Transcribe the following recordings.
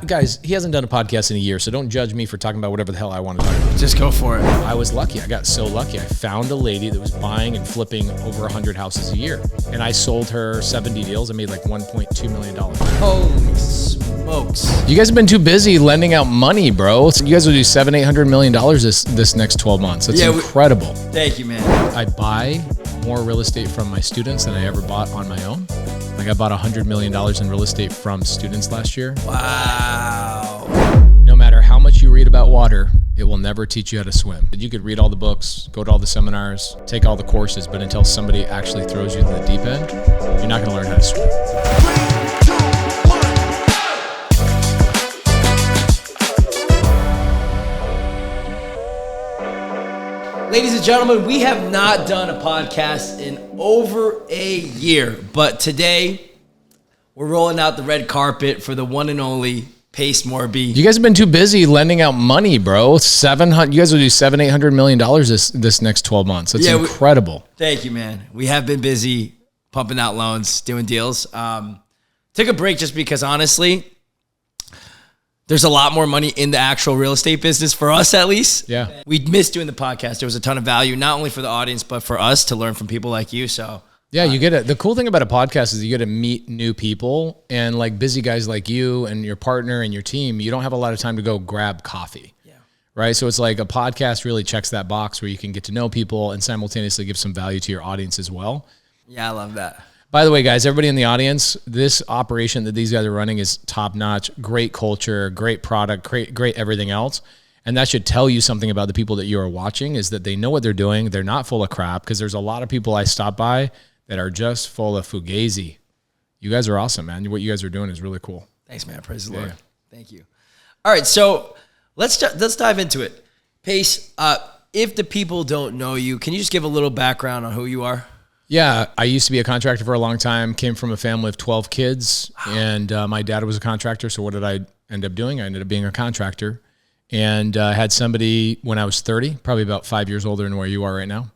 Guys, he hasn't done a podcast in a year, so don't judge me for talking about whatever the hell I want to talk about. Just go for it. I was lucky. I got so lucky. I found a lady that was buying and flipping over 100 houses a year. And I sold her 70 deals. I made like $1.2 million. Holy smokes. You guys have been too busy lending out money, bro. So you guys will do $700-800 million this next 12 months. That's incredible. Thank you, man. I buy more real estate from my students than I ever bought on my own. Like I bought $100 million in real estate from students last year. Wow. No matter how much you read about water, it will never teach you how to swim. You could read all the books, go to all the seminars, take all the courses, but until somebody actually throws you to the deep end, you're not gonna learn how to swim. 3, 2, 1. Ladies and gentlemen, we have not done a podcast in over a year, but today we're rolling out the red carpet for the one and only Pace Morby. You guys have been too busy lending out money, bro. You guys will do $700-800 million this next 12 months. That's incredible. Thank you, man. We have been busy pumping out loans, doing deals. Took a break just because, honestly, there's a lot more money in the actual real estate business for us, at least. Yeah. We missed doing the podcast. There was a ton of value, not only for the audience, but for us to learn from people like you. So yeah, you get it. The cool thing about a podcast is you get to meet new people, and like busy guys like you and your partner and your team, you don't have a lot of time to go grab coffee. Yeah. Right. So it's like a podcast really checks that box where you can get to know people and simultaneously give some value to your audience as well. Yeah, I love that. By the way, guys, everybody in the audience, this operation that these guys are running is top notch, great culture, great product, great everything else. And that should tell you something about the people that you are watching, is that they know what they're doing. They're not full of crap, because there's a lot of people I stop by that are just full of fugazi. You guys are awesome, man. What you guys are doing is really cool. Thanks, man. Praise the Lord. Thank you. All right, so let's dive into it. Pace, if the people don't know you, can you just give a little background on who you are? Yeah, I used to be a contractor for a long time, came from a family of 12 kids, and my dad was a contractor, so what did I end up doing? I ended up being a contractor, and had somebody when I was 30, probably about 5 years older than where you are right now.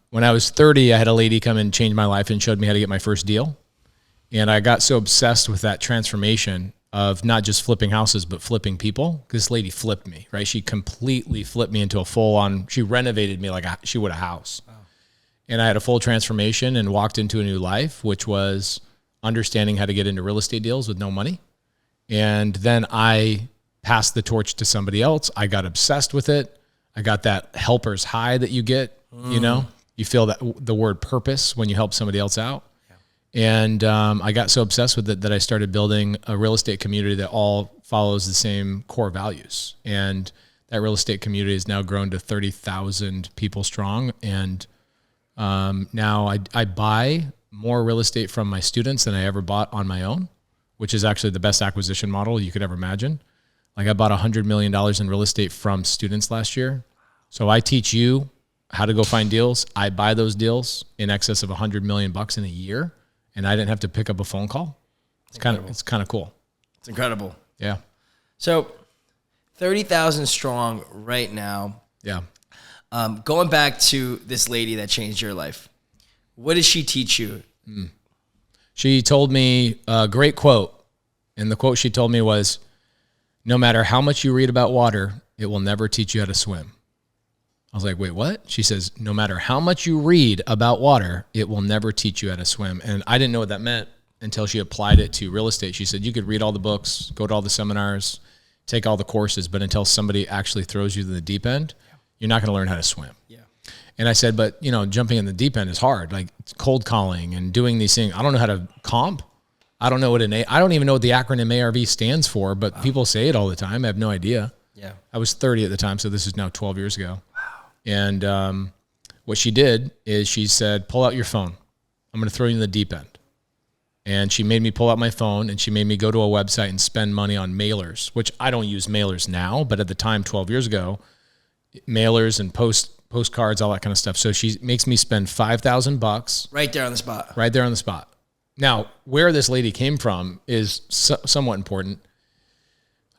When I was 30, I had a lady come and change my life and showed me how to get my first deal. And I got so obsessed with that transformation of not just flipping houses, but flipping people. This lady flipped me, right? She completely flipped me into a full-on, she renovated me like she would a house. Wow. And I had a full transformation and walked into a new life, which was understanding how to get into real estate deals with no money. And then I passed the torch to somebody else. I got obsessed with it. I got that helper's high that you get, you know? You feel that the word purpose when you help somebody else out. Yeah. And I got so obsessed with it that I started building a real estate community that all follows the same core values. And that real estate community has now grown to 30,000 people strong. And now I buy more real estate from my students than I ever bought on my own, which is actually the best acquisition model you could ever imagine. Like I bought $100 million in real estate from students last year. So I teach you how to go find deals. I buy those deals in excess of $100 million in a year, and I didn't have to pick up a phone call. It's kind of cool. It's incredible. Yeah. So 30,000 strong right now. Yeah. Going back to this lady that changed your life, what did she teach you? She told me a great quote, and the quote she told me was, "No matter how much you read about water, it will never teach you how to swim." I was like, wait, what? She says, no matter how much you read about water, it will never teach you how to swim. And I didn't know what that meant until she applied it to real estate. She said, you could read all the books, go to all the seminars, take all the courses, but until somebody actually throws you to the deep end, you're not going to learn how to swim. Yeah. And I said, but you know, jumping in the deep end is hard, like cold calling and doing these things. I don't know how to comp. I don't know I don't even know what the acronym ARV stands for, but people say it all the time. I have no idea. Yeah. I was 30 at the time, so this is now 12 years ago. And what she did is she said, pull out your phone. I'm going to throw you in the deep end. And she made me pull out my phone, and she made me go to a website and spend money on mailers, which I don't use mailers now, but at the time, 12 years ago, mailers and postcards, all that kind of stuff. So she makes me spend $5,000. Right there on the spot. Right there on the spot. Now, where this lady came from is somewhat important.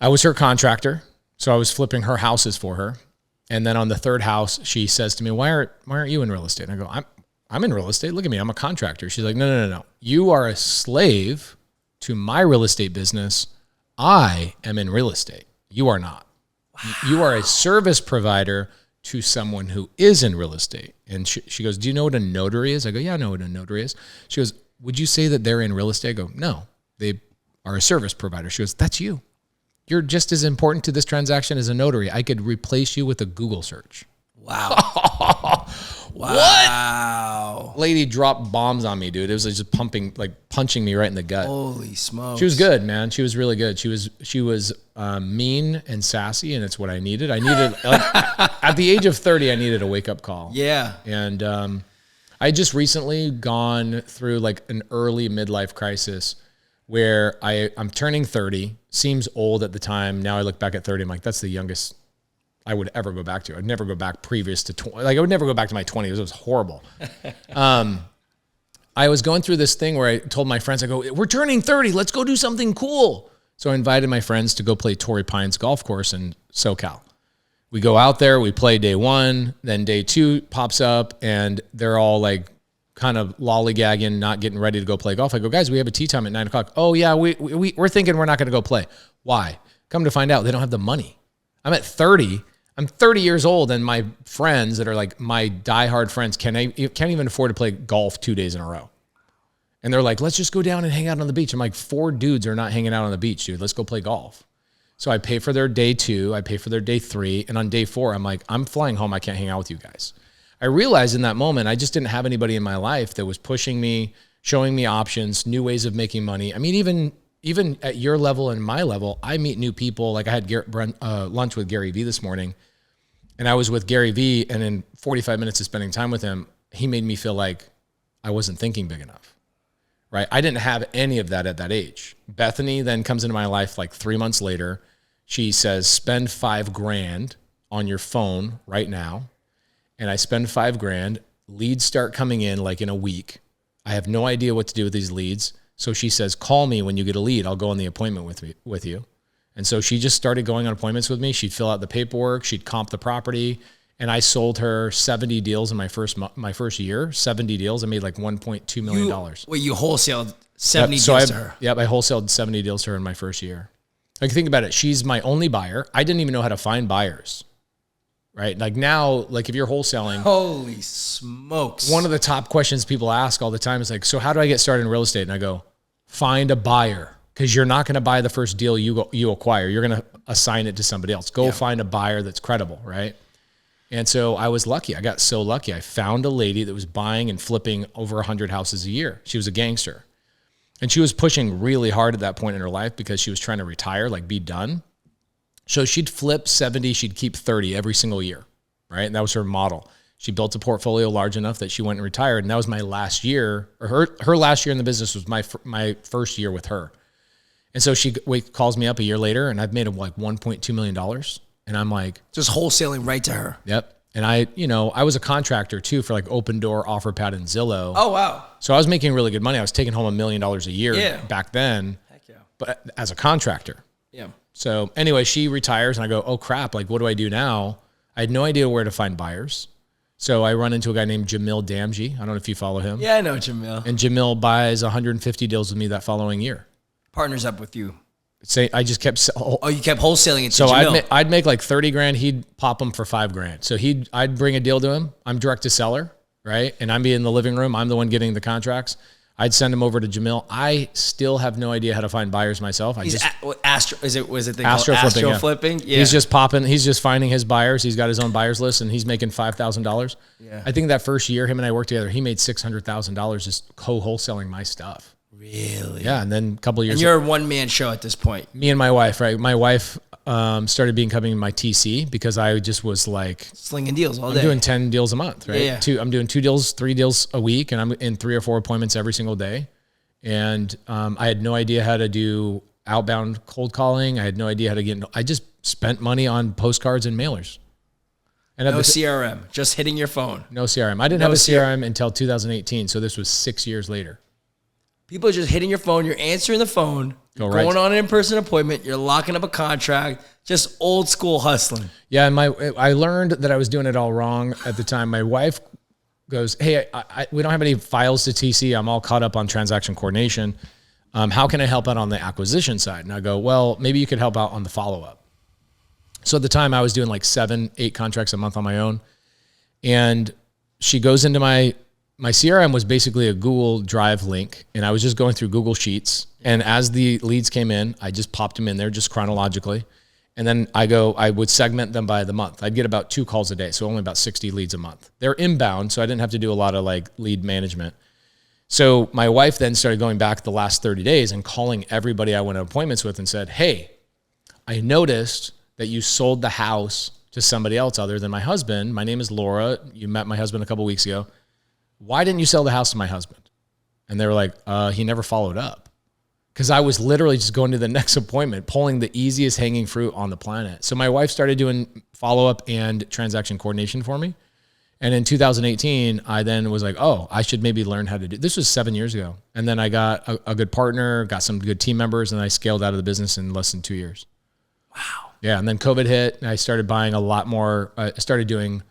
I was her contractor, so I was flipping her houses for her. And then on the third house, she says to me, why aren't you in real estate? And I go, I'm in real estate. Look at me. I'm a contractor. She's like, no. You are a slave to my real estate business. I am in real estate. You are not. Wow. You are a service provider to someone who is in real estate. And she goes, do you know what a notary is? I go, yeah, I know what a notary is. She goes, would you say that they're in real estate? I go, no, they are a service provider. She goes, that's you. You're just as important to this transaction as a notary. I could replace you with a Google search. Wow. What? Lady dropped bombs on me, dude. It was just punching me right in the gut. Holy smokes. She was good, man. She was really good. She was mean and sassy, and it's what I needed. At the age of 30, I needed a wake-up call. Yeah. And I just recently gone through like an early midlife crisis where I'm turning 30. Seems old at the time. Now I look back at 30, I'm like, that's the youngest I would ever go back to. I'd never go back previous to 20. Like I would never go back to my 20s. It was horrible. I was going through this thing where I told my friends, I go, we're turning 30. Let's go do something cool. So I invited my friends to go play Torrey Pines golf course in SoCal. We go out there, we play day one, then day two pops up and they're all like kind of lollygagging, not getting ready to go play golf. I go, guys, we have a tee time at 9:00. Oh yeah, we're thinking we're not going to go play. Why? Come to find out, they don't have the money. I'm at 30. I'm 30 years old, and my friends that are like my diehard friends can't even afford to play golf 2 days in a row. And they're like, let's just go down and hang out on the beach. I'm like, 4 dudes are not hanging out on the beach, dude. Let's go play golf. So I pay for their day 2. I pay for their day 3. And on day 4, I'm like, I'm flying home. I can't hang out with you guys. I realized in that moment, I just didn't have anybody in my life that was pushing me, showing me options, new ways of making money. I mean, even at your level and my level, I meet new people. Like I had lunch with Gary Vee this morning, and I was with Gary Vee, and in 45 minutes of spending time with him, he made me feel like I wasn't thinking big enough, right? I didn't have any of that at that age. Bethany then comes into my life like 3 months later. She says, spend $5,000 on your phone right now. And I spend $5,000. Leads start coming in like in a week. I have no idea what to do with these leads. So she says, call me when you get a lead. I'll go on the appointment with you. And so she just started going on appointments with me. She'd fill out the paperwork. She'd comp the property. And I sold her 70 deals in my first year, 70 deals. I made like $1.2 million. You wholesaled 70 deals to her? Yep, I wholesaled 70 deals to her in my first year. Like think about it. She's my only buyer. I didn't even know how to find buyers. Right? Like now, like if you're wholesaling. Holy smokes. One of the top questions people ask all the time is like, so how do I get started in real estate? And I go, find a buyer, because you're not going to buy the first deal you acquire. You're going to assign it to somebody else. Go find a buyer that's credible, right? And so I was lucky. I got so lucky. I found a lady that was buying and flipping over 100 houses a year. She was a gangster. And she was pushing really hard at that point in her life because she was trying to retire, like be done. So she'd flip 70, she'd keep 30 every single year, right? And that was her model. She built a portfolio large enough that she went and retired. And that was my last year, or her last year in the business was my first year with her. And so she calls me up a year later, and I've made like $1.2 million. And I'm like, just wholesaling right to her. Yep. And I was a contractor too for like Open Door, OfferPad, and Zillow. Oh, wow. So I was making really good money. I was taking home $1 million a year back then. Heck yeah. But as a contractor. Yeah. So anyway, she retires and I go, oh crap, like what do I do now? I had no idea where to find buyers. So I run into a guy named Jamil Damji. I don't know if you follow him. Yeah, I know Jamil. And Jamil buys 150 deals with me that following year. Partners up with you. I just kept. You kept wholesaling it to so Jamil. I'd make like 30 grand. He'd pop them for $5,000. So I'd bring a deal to him. I'm direct to seller, right? And I'm in the living room. I'm the one getting the contracts. I'd send him over to Jamil. I still have no idea how to find buyers myself. Was it the Astro flipping? Yeah. He's just popping. He's just finding his buyers. He's got his own buyers list, and he's making $5,000. Yeah. I think that first year, him and I worked together. He made $600,000 just co-wholesaling my stuff. Really? Yeah, and then a couple of years. And you're a one-man show at this point. Me and my wife, right? My wife started becoming my TC because I just was like slinging deals all day. I'm doing 10 deals a month, right? Yeah. I'm doing 2 deals, 3 deals a week, and I'm in 3 or 4 appointments every single day. And I had no idea how to do outbound cold calling. I had no idea how to I just spent money on postcards and mailers. And no CRM, just hitting your phone. No CRM. I didn't have a CRM until 2018, so this was 6 years later. People are just hitting your phone. You're answering the phone. You're going on an in-person appointment. You're locking up a contract. Just old school hustling. Yeah, and I learned that I was doing it all wrong at the time. My wife goes, hey, we don't have any files to TC. I'm all caught up on transaction coordination. How can I help out on the acquisition side? And I go, well, maybe you could help out on the follow-up. So at the time I was doing like 7-8 contracts a month on my own. And she goes into my CRM was basically a Google Drive link. And I was just going through Google Sheets. And as the leads came in, I just popped them in there just chronologically. And then I would segment them by the month. I'd get about 2 calls a day. So only about 60 leads a month. They're inbound. So I didn't have to do a lot of like lead management. So my wife then started going back the last 30 days and calling everybody I went to appointments with and said, hey, I noticed that you sold the house to somebody else other than my husband. My name is Laura. You met my husband a couple of weeks ago. Why didn't you sell the house to my husband? And they were like, he never followed up. Because I was literally just going to the next appointment, pulling the easiest hanging fruit on the planet. So my wife started doing follow-up and transaction coordination for me. And in 2018, I then was like, oh, I should maybe learn how to do this. Was 7 years ago. And then I got a good partner, got some good team members, and I scaled out of the business in less than 2 years. Wow. Yeah. And then COVID hit and I started buying a lot more. I started doing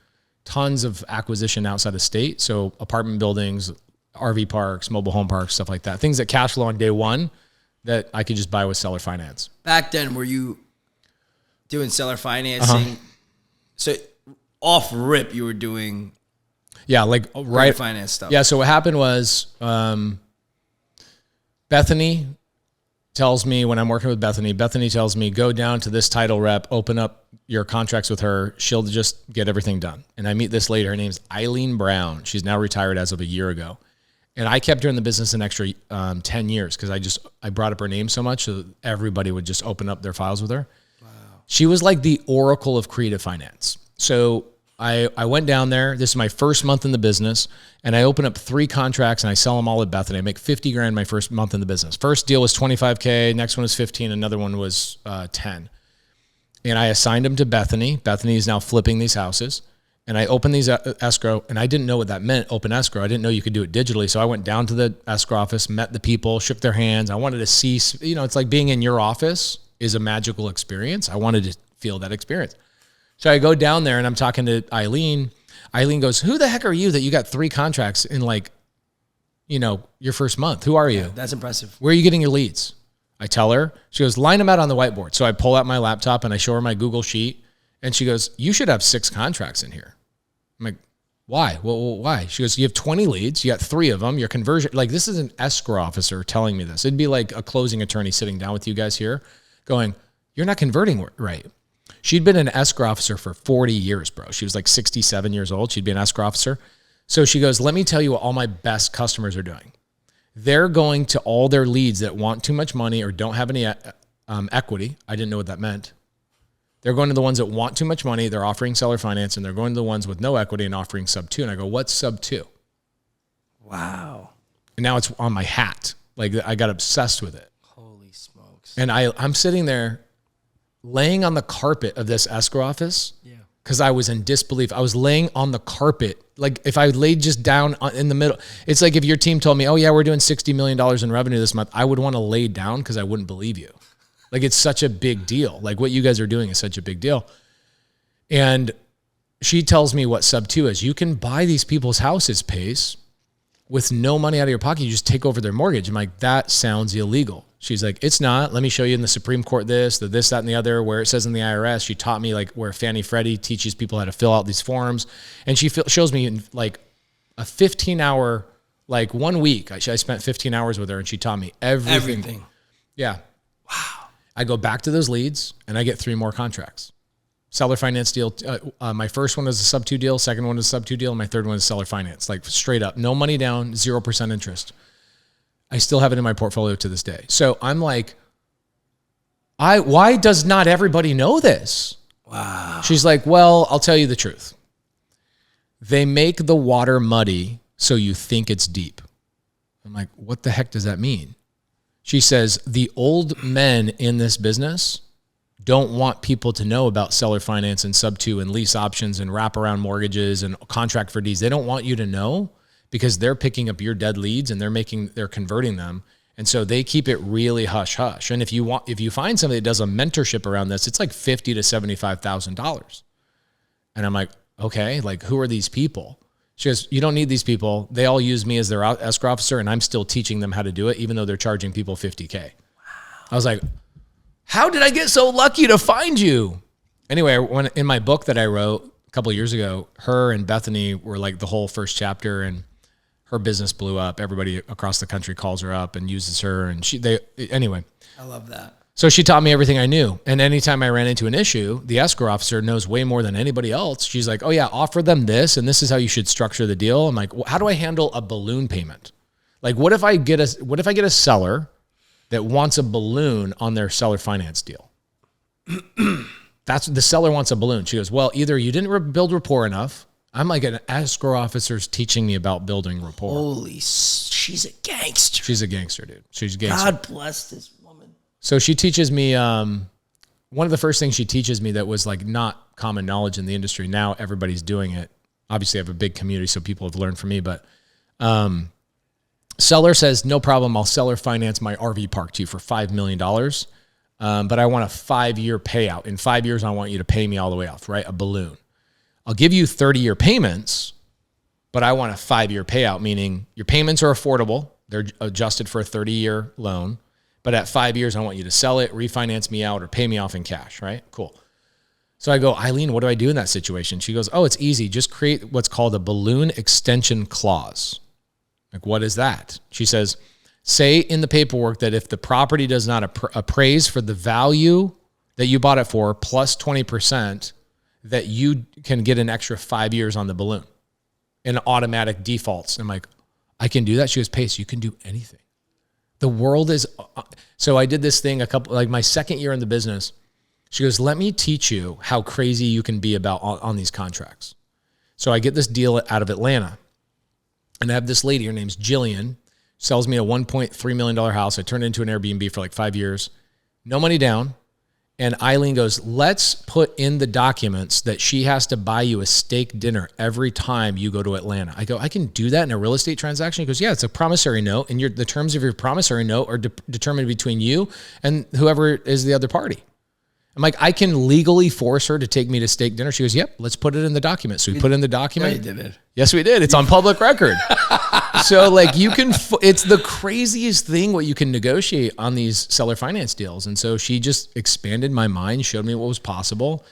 tons of acquisition outside of state. So apartment buildings, RV parks, mobile home parks, stuff like that. Things that cash flow on day one that I could just buy with seller finance. Back then, were you doing seller financing? So off rip, you were doing like right finance stuff. Yeah. So what happened was Bethany tells me when I'm working with Bethany tells me, go down to this title rep, open up your contracts with her. She'll just get everything done. And I meet this lady. Her name's Eileen Brown. She's now retired as of a year ago. And I kept her in the business an extra 10 years because I brought up her name so much so that everybody would just open up their files with her. Wow. She was like the oracle of creative finance. So I went down there. This is my first month in the business, and I open up 3 contracts and I sell them all at Bethany. I make $50,000 my first month in the business. First deal was $25K. Next one was 15. Another one was 10. And I assigned them to Bethany. Bethany is now flipping these houses. And I opened these escrow, and I didn't know what that meant, open escrow. I didn't know you could do it digitally. So I went down to the escrow office, met the people, shook their hands. I wanted to see, it's like being in your office is a magical experience. I wanted to feel that experience. So I go down there and I'm talking to Eileen. Eileen goes, who the heck are you that you got 3 contracts in your first month? Who are you? Yeah, that's impressive. Where are you getting your leads? I tell her. She goes, line them out on the whiteboard. So I pull out my laptop and I show her my Google sheet. And she goes, you should have 6 contracts in here. I'm like, why? Well, why? She goes, you have 20 leads. You got 3 of them. Your conversion, like this is an escrow officer telling me this. It'd be like a closing attorney sitting down with you guys here going, you're not converting right. She'd been an escrow officer for 40 years, bro. She was like 67 years old. She'd be an escrow officer. So she goes, let me tell you what all my best customers are doing. They're going to all their leads that want too much money or don't have any equity. I didn't know what that meant. They're going to the ones that want too much money. They're offering seller finance, and they're going to the ones with no equity and offering sub 2. And I go, what's sub 2? Wow. And now it's on my hat. Like I got obsessed with it. Holy smokes. And I'm sitting there laying on the carpet of this escrow office. Yeah. Because I was in disbelief. I was laying on the carpet. Like if I laid just down in the middle, it's like if your team told me, oh yeah, we're doing $60 million in revenue this month, I would want to lay down because I wouldn't believe you. Like it's such a big deal. Like what you guys are doing is such a big deal. And she tells me what sub 2 is. You can buy these people's houses, Pace, with no money out of your pocket. You just take over their mortgage. I'm like, that sounds illegal. She's like, it's not. Let me show you in the Supreme Court this, that, and the other, where it says in the IRS. She taught me like where Fannie Freddie teaches people how to fill out these forms. And she shows me in like a 15-hour, like 1 week. I spent 15 hours with her and she taught me everything. Yeah. Wow. I go back to those leads and I get 3 more contracts. Seller finance deal. My first one is a sub 2 deal. Second one is a sub 2 deal. And my third one is seller finance, like straight up, no money down, 0% interest. I still have it in my portfolio to this day. So I'm like, why does not everybody know this? Wow. She's like, well, I'll tell you the truth. They make the water muddy so you think it's deep. I'm like, what the heck does that mean? She says, the old men in this business don't want people to know about seller finance and sub 2 and lease options and wraparound mortgages and contract for Ds. They don't want you to know because they're picking up your dead leads and they're converting them. And so they keep it really hush hush. And if you find somebody that does a mentorship around this, it's like $50,000 to $75,000. And I'm like, okay, like who are these people? She goes, you don't need these people. They all use me as their escrow officer, and I'm still teaching them how to do it, even though they're charging people $50K. Wow. I was like, how did I get so lucky to find you? Anyway, when in my book that I wrote a couple of years ago, her and Bethany were like the whole first chapter, and her business blew up. Everybody across the country calls her up and uses her. And anyway. I love that. So she taught me everything I knew. And anytime I ran into an issue, the escrow officer knows way more than anybody else. She's like, oh yeah, offer them this, and this is how you should structure the deal. I'm like, well, how do I handle a balloon payment? Like, what if I get a seller that wants a balloon on their seller finance deal? That's the seller wants a balloon. She goes, well, either you didn't build rapport enough. I'm like, an escrow officer's teaching me about building rapport. Holy, she's a gangster. She's a gangster, dude. She's a gangster. God bless this woman. So she teaches me, one of the first things she teaches me that was like not common knowledge in the industry. Now everybody's doing it. Obviously I have a big community, so people have learned from me, but seller says, no problem, I'll seller finance my RV park to you for $5 million. But I want a 5-year payout. In 5 years, I want you to pay me all the way off, right? A balloon. I'll give you 30-year payments, but I want a 5-year payout, meaning your payments are affordable. They're adjusted for a 30-year loan. But at 5 years, I want you to sell it, refinance me out, or pay me off in cash, right? Cool. So I go, Eileen, what do I do in that situation? She goes, oh, it's easy. Just create what's called a balloon extension clause. Like, what is that? She says, say in the paperwork that if the property does not appraise for the value that you bought it for plus 20%, that you can get an extra 5 years on the balloon in automatic defaults. I'm like, I can do that? She goes, Pace, you can do anything. The world is, so I did this thing my second year in the business. She goes, let me teach you how crazy you can be about on these contracts. So I get this deal out of Atlanta, and I have this lady, her name's Jillian, sells me a $1.3 million house. I turned it into an Airbnb for like 5 years, no money down. And Eileen goes, let's put in the documents that she has to buy you a steak dinner every time you go to Atlanta. I go, I can do that in a real estate transaction? He goes, yeah, it's a promissory note. And the terms of your promissory note are determined between you and whoever is the other party. I'm like, I can legally force her to take me to steak dinner. She goes, yep, let's put it in the document. So we put in the document. Yeah, you did it. Yes, we did. It's on public record. So like it's the craziest thing what you can negotiate on these seller finance deals. And so she just expanded my mind, showed me what was possible,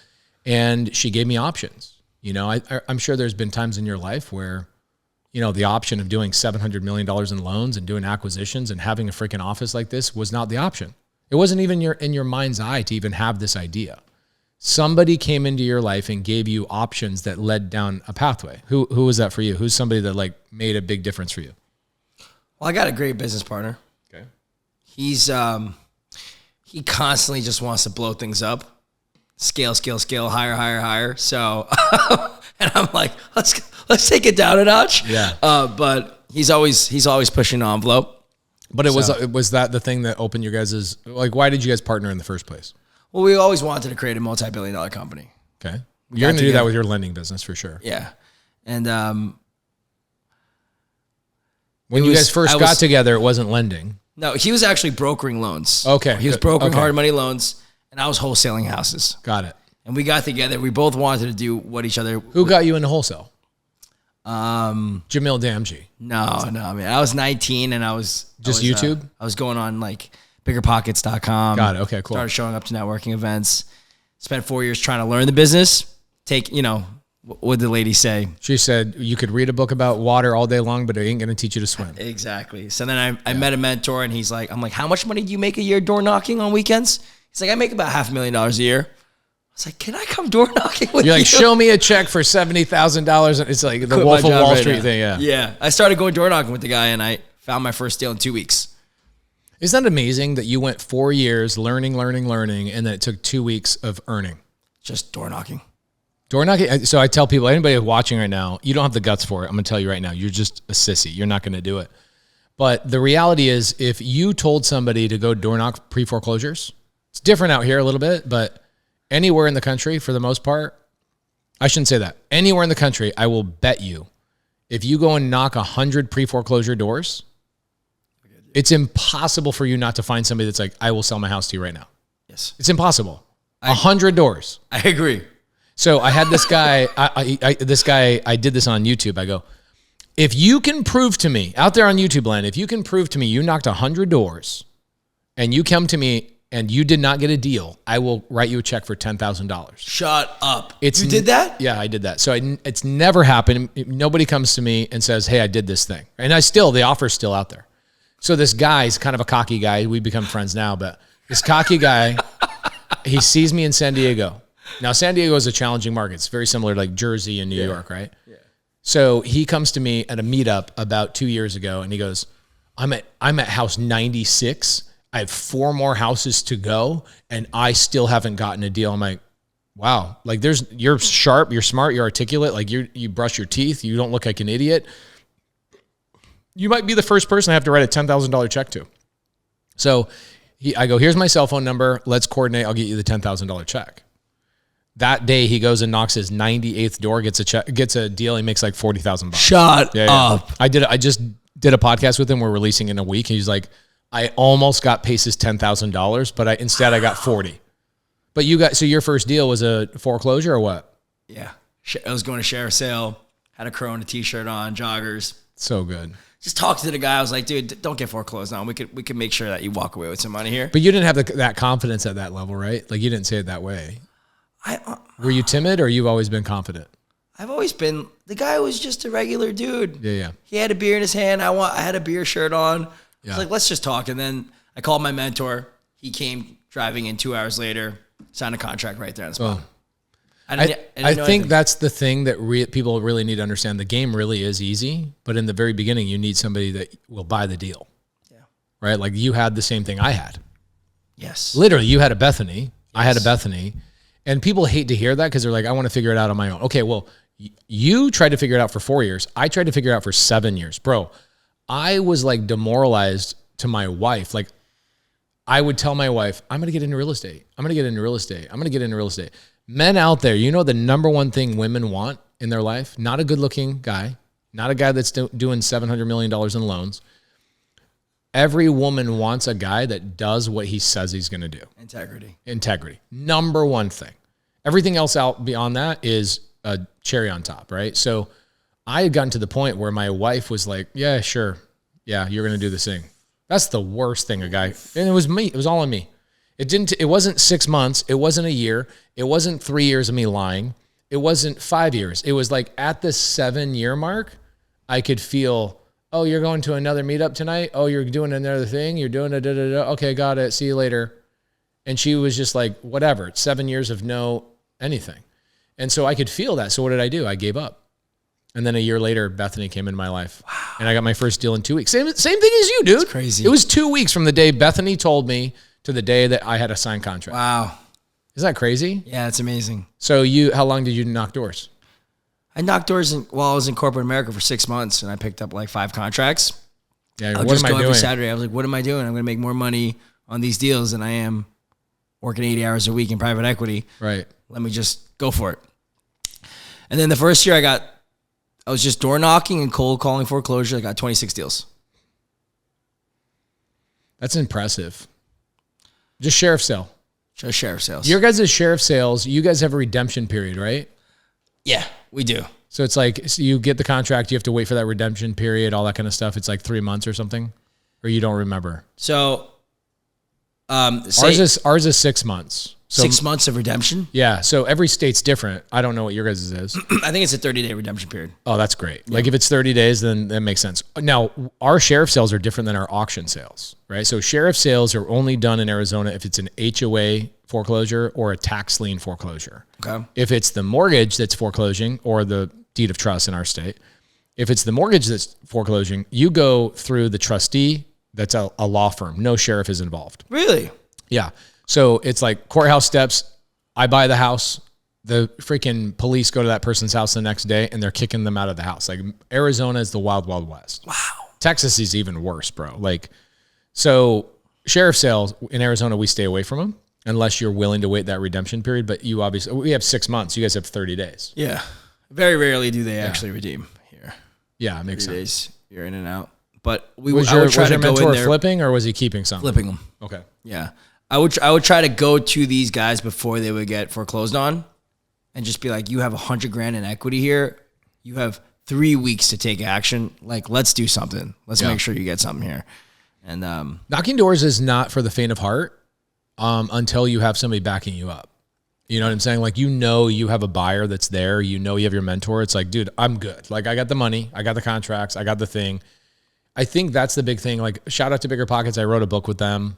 and she gave me options. You know, I'm sure there's been times in your life where, you know, the option of doing $700 million in loans and doing acquisitions and having a freaking office like this was not the option. It wasn't even in your mind's eye to even have this idea. Somebody came into your life and gave you options that led down a pathway. Who was that for you? Who's somebody that like made a big difference for you? Well, I got a great business partner. Okay. He's he constantly just wants to blow things up. Scale, higher. So, and I'm like, let's take it down a notch. Yeah. But he's always pushing the envelope. But was that the thing that opened your guys' like, why did you guys partner in the first place? Well, we always wanted to create a multi-billion-dollar company. Okay. You're going to do that with your lending business for sure. Yeah. And when you guys first got together, it wasn't lending. No, he was actually brokering loans. Okay. He was brokering hard money loans, and I was wholesaling houses. Got it. And we got together. We both wanted to do what each other. Who got you into wholesale? Jamil Damji. No. I mean, I was 19 and I was YouTube. I was going on like biggerpockets.com. Got it. Okay, cool. Started showing up to networking events. Spent 4 years trying to learn the business. What did the lady say? She said you could read a book about water all day long, but it ain't going to teach you to swim. Exactly. So then I met a mentor, and I'm like, how much money do you make a year door knocking on weekends? He's like, I make about $500,000 a year. I was like, can I come door knocking with you? You're like, show me a check for $70,000. And it's like the Wolf of Wall Street thing. Yeah. Yeah. I started going door knocking with the guy, and I found my first deal in 2 weeks. Isn't that amazing that you went 4 years learning, and then it took 2 weeks of earning? Just door knocking. Door knocking. So I tell people, anybody watching right now, you don't have the guts for it. I'm going to tell you right now, you're just a sissy. You're not going to do it. But the reality is, if you told somebody to go door knock pre-foreclosures, it's different out here a little bit, but anywhere in the country, for the most part, I shouldn't say that. Anywhere in the country, I will bet you, if you go and knock 100 pre-foreclosure doors, it's impossible for you not to find somebody that's like, I will sell my house to you right now. Yes. It's impossible. 100 doors. I agree. So I had this guy, I did this on YouTube. I go, If you can prove to me out there on YouTube land, if you can prove to me you knocked 100 doors and you come to me and you did not get a deal, I will write you a check for $10,000. Shut up. You did that? Yeah, I did that. So it's never happened. Nobody comes to me and says, hey, I did this thing. And the offer's still out there. So this guy's kind of a cocky guy. We become friends now, but this cocky guy, he sees me in San Diego. Now, San Diego is a challenging market. It's very similar to like Jersey and New York, right? Yeah. So he comes to me at a meetup about 2 years ago and he goes, I'm at house 96. I have 4 more houses to go and I still haven't gotten a deal. I'm like, wow, like you're sharp, you're smart, you're articulate, like you brush your teeth, you don't look like an idiot. You might be the first person I have to write a $10,000 check to. So I go, here's my cell phone number. Let's coordinate. I'll get you the $10,000 check. That day he goes and knocks his 98th door, gets a deal. He makes like $40,000. Shut up. I just did a podcast with him. We're releasing in a week. He's like, I almost got Pace's $10,000, but instead I got 40. But so your first deal was a foreclosure or what? Yeah. I was going to share a sale, had a Corona t-shirt on, joggers. So good. Just talked to the guy. I was like, dude, don't get foreclosed on. We could make sure that you walk away with some money here. But you didn't have that confidence at that level, right? Like you didn't say it that way. Were you timid or you've always been confident? I've always been, the guy was just a regular dude. Yeah. He had a beer in his hand. I had a beer shirt on. I was like, let's just talk. And then I called my mentor. He came driving in 2 hours later, signed a contract right there on the spot. I think that's the thing that people really need to understand. The game really is easy, but in the very beginning, you need somebody that will buy the deal. Yeah. Right? Like you had the same thing I had. Yes. Literally, you had a Bethany. Yes. I had a Bethany. And people hate to hear that because they're like, I want to figure it out on my own. Okay, well, you tried to figure it out for 4 years. I tried to figure it out for 7 years. Bro, I was like demoralized to my wife. Like I would tell my wife, I'm going to get into real estate. I'm going to get into real estate. I'm going to get into real estate. Men out there, you know the number one thing women want in their life? Not a good-looking guy, not a guy that's doing $700 million in loans. Every woman wants a guy that does what he says he's going to do. Integrity. Number one thing. Everything else out beyond that is a cherry on top, right? So I had gotten to the point where my wife was like, yeah, sure. Yeah, you're going to do this thing. That's the worst thing, a guy. And it was me. It was all on me. It wasn't 6 months. It wasn't a year. It wasn't 3 years of me lying. It wasn't 5 years. It was like at the 7-year mark, I could feel, oh, you're going to another meetup tonight? Oh, you're doing another thing? You're doing a da-da-da. Okay, got it. See you later. And she was just like, whatever. It's 7 years of no anything. And so I could feel that. So what did I do? I gave up. And then a year later, Bethany came into my life. Wow. And I got my first deal in 2 weeks. Same thing as you, dude. That's crazy. It was 2 weeks from the day Bethany told me to the day that I had a signed contract. Wow. Isn't that crazy? Yeah, it's amazing. So how long did you knock doors? I knocked doors while I was in corporate America for 6 months, and I picked up like 5 contracts. Yeah, what am I doing? Every Saturday, I was like, what am I doing? I'm going to make more money on these deals than I am working 80 hours a week in private equity. Right. Let me just go for it. And then the first year I was just door knocking and cold calling foreclosure. I got 26 deals. That's impressive. Just sheriff sale. Just sheriff sales. Your guys' sheriff sales, you guys have a redemption period, right? Yeah, we do. So it's like you get the contract, you have to wait for that redemption period, all that kind of stuff. It's like 3 months or something, or you don't remember. So ours is 6 months. So, 6 months of redemption? Yeah. So every state's different. I don't know what your guys' is. I think it's a 30-day redemption period. Oh, that's great. Yeah. Like if it's 30 days, then that makes sense. Now, our sheriff sales are different than our auction sales, right? So sheriff sales are only done in Arizona if it's an HOA foreclosure or a tax lien foreclosure. Okay. If it's the mortgage that's foreclosing or the deed of trust in our state, if it's the mortgage that's foreclosing, you go through the trustee. That's a law firm. No sheriff is involved. Really? Yeah. So it's like courthouse steps. I buy the house. The freaking police go to that person's house the next day and they're kicking them out of the house. Like Arizona is the wild, wild west. Wow. Texas is even worse, bro. Like, so sheriff sales in Arizona, we stay away from them unless you're willing to wait that redemption period. But we have 6 months. You guys have 30 days. Yeah. Very rarely do they actually redeem here. Yeah, it makes sense. Days, you're in and out. But was your mentor flipping or was he keeping something? Flipping them. Okay. Yeah. I would try to go to these guys before they would get foreclosed on and just be like, you have $100,000 in equity here. You have 3 weeks to take action. Like, let's do something. Let's make sure you get something here. And knocking doors is not for the faint of heart until you have somebody backing you up. You know what I'm saying? Like, you have a buyer that's there. You have your mentor. It's like, dude, I'm good. Like, I got the money. I got the contracts. I got the thing. I think that's the big thing. Like, shout out to Bigger Pockets. I wrote a book with them.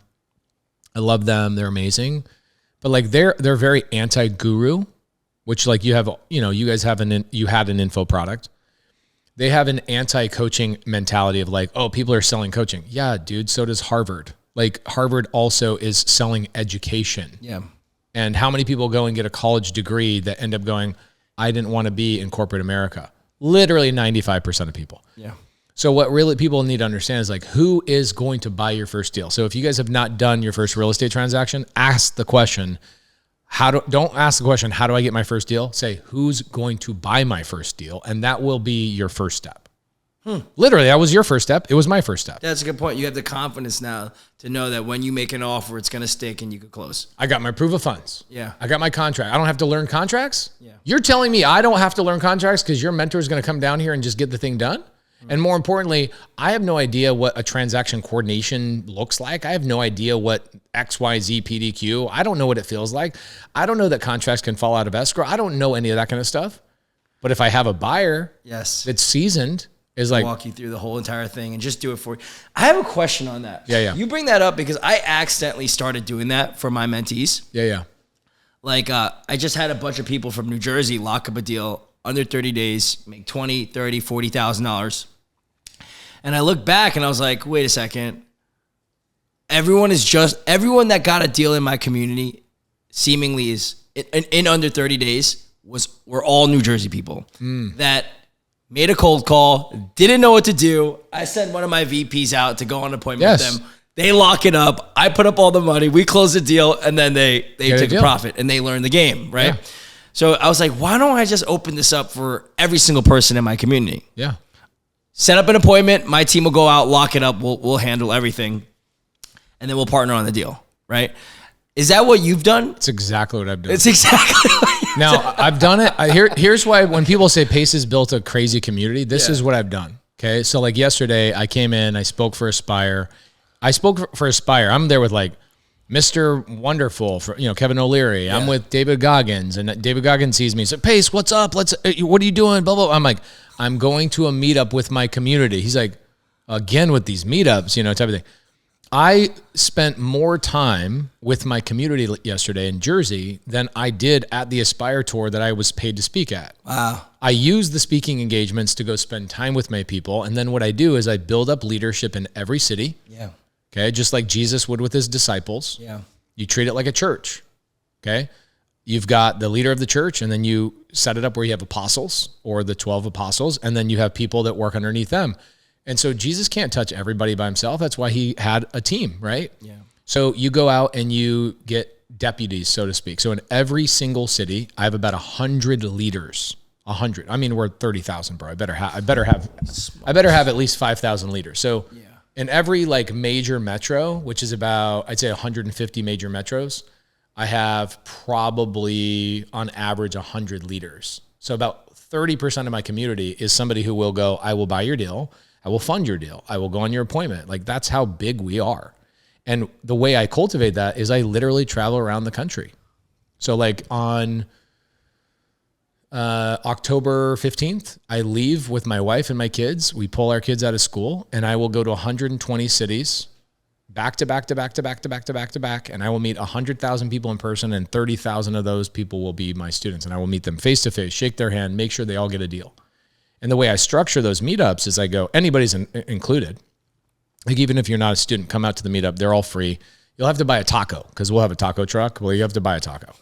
I love them. They're amazing. But like, they're very anti-guru, which like you guys have you had an info product. They have an anti-coaching mentality of like, oh, people are selling coaching. Yeah, dude. So does Harvard. Like, Harvard also is selling education. Yeah. And how many people go and get a college degree that end up going, I didn't want to be in corporate America? Literally 95% of people. Yeah. So what really people need to understand is like, who is going to buy your first deal? So if you guys have not done your first real estate transaction, ask the question, don't ask the question, how do I get my first deal? Say, who's going to buy my first deal? And that will be your first step. Literally, that was your first step. It was my first step. That's a good point. You have the confidence now to know that when you make an offer, it's going to stick and you could close. I got my proof of funds. Yeah. I got my contract. I don't have to learn contracts. Yeah. You're telling me I don't have to learn contracts because your mentor is going to come down here and just get the thing done? And more importantly, I have no idea what a transaction coordination looks like. I have no idea what XYZ PDQ. I don't know what it feels like. I don't know that contracts can fall out of escrow. I don't know any of that kind of stuff. But if I have a buyer that's seasoned, is like, walk you through the whole entire thing and just do it for you. I have a question on that. Yeah. You bring that up because I accidentally started doing that for my mentees. Yeah. Like, I just had a bunch of people from New Jersey lock up a deal under 30 days, make $20,000, $30,000, $40,000. And I looked back and I was like, wait a second. Everyone that got a deal in my community seemingly is in under 30 days were all New Jersey people that made a cold call, didn't know what to do. I sent one of my VPs out to go on an appointment with them. They lock it up. I put up all the money. We close the deal, and then they take a profit, and they learn the game, right? Yeah. So I was like, why don't I just open this up for every single person in my community? Yeah. Set up an appointment. My team will go out, lock it up. We'll handle everything, and then we'll partner on the deal, right? Is that what you've done? It's exactly what I've done. It's exactly what you've done. Now, I've done it. Here's why when people say Pace has built a crazy community, this is what I've done. Okay. So like yesterday, I came in, I spoke for Aspire. I'm there with like Mr. Wonderful, Kevin O'Leary. Yeah. I'm with David Goggins, and David Goggins sees me. So Pace, what's up? What are you doing? Blah, blah. I'm like, I'm going to a meetup with my community. He's like, again, with these meetups, type of thing. I spent more time with my community yesterday in Jersey than I did at the Aspire tour that I was paid to speak at. Wow. I use the speaking engagements to go spend time with my people. And then what I do is I build up leadership in every city. Yeah. Okay. Just like Jesus would with his disciples. Yeah. You treat it like a church. Okay. You've got the leader of the church, and then you set it up where you have apostles or the 12 apostles. And then you have people that work underneath them. And so Jesus can't touch everybody by himself. That's why he had a team, right? Yeah. So you go out and you get deputies, so to speak. So in every single city, I have about 100 leaders. 100. I mean, we're 30,000, bro. I better have at least 5,000 leaders. So in every like major metro, which is about, I'd say 150 major metros, I have probably on average 100 leaders. So about 30% of my community is somebody who will go, I will buy your deal. I will fund your deal. I will go on your appointment. Like, that's how big we are. And the way I cultivate that is I literally travel around the country. So like on October 15th, I leave with my wife and my kids. We pull our kids out of school, and I will go to 120 cities back to back. And I will meet 100,000 people in person, and 30,000 of those people will be my students. And I will meet them face to face, shake their hand, make sure they all get a deal. And the way I structure those meetups is I go, anybody's included. Like, even if you're not a student, come out to the meetup. They're all free. You'll have to buy a taco because we'll have a taco truck. Well, you have to buy a taco.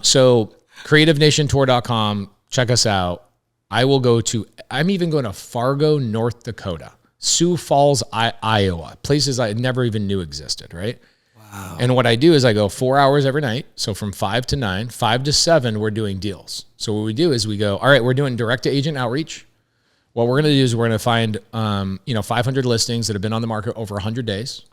So creativenationtour.com, check us out. I'm even going to Fargo, North Dakota, Sioux Falls, Iowa, places I never even knew existed, right? Wow. And what I do is I go 4 hours every night. So from 5 to 9, 5 to 7, we're doing deals. So what we do is we go, all right, we're doing direct to agent outreach. What we're going to do is we're going to find, 500 listings that have been on the market over 100 days.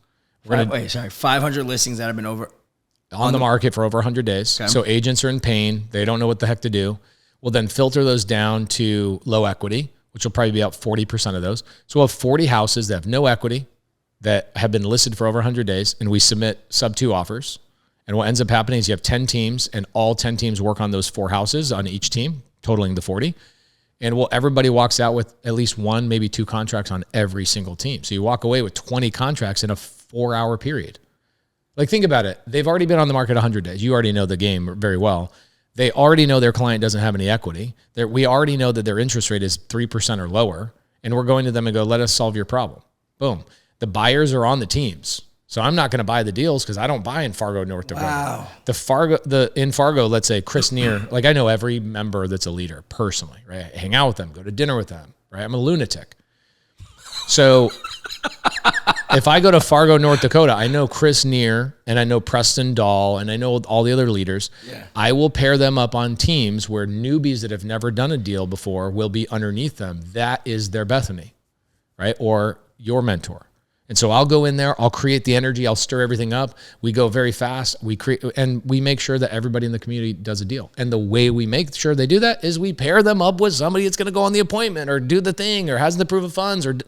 500 listings that have been on the market for over 100 days. Okay. So agents are in pain. They don't know what the heck to do. We'll then filter those down to low equity, which will probably be about 40% of those. So we'll have 40 houses that have no equity that have been listed for over 100 days, and we submit sub 2 offers. And what ends up happening is you have 10 teams, and all 10 teams work on those 4 houses on each team, totaling the 40. And everybody walks out with at least 1, maybe 2 contracts on every single team. So you walk away with 20 contracts in a 4-hour period. Like, think about it. They've already been on the market 100 days. You already know the game very well. They already know their client doesn't have any equity. We already know that their interest rate is 3% or lower. And we're going to them and go, let us solve your problem. Boom. The buyers are on the teams. So I'm not going to buy the deals because I don't buy in Fargo, North Dakota. Wow. In Fargo, let's say Chris Neer, like, I know every member that's a leader personally, right? I hang out with them, go to dinner with them, right? I'm a lunatic. So if I go to Fargo, North Dakota, I know Chris Neer and I know Preston Dahl and I know all the other leaders. Yeah. I will pair them up on teams where newbies that have never done a deal before will be underneath them. That is their Bethany, right? Or your mentor. And so I'll go in there, I'll create the energy, I'll stir everything up. We go very fast. We create, and we make sure that everybody in the community does a deal. And the way we make sure they do that is we pair them up with somebody that's going to go on the appointment or do the thing or has the proof of funds or,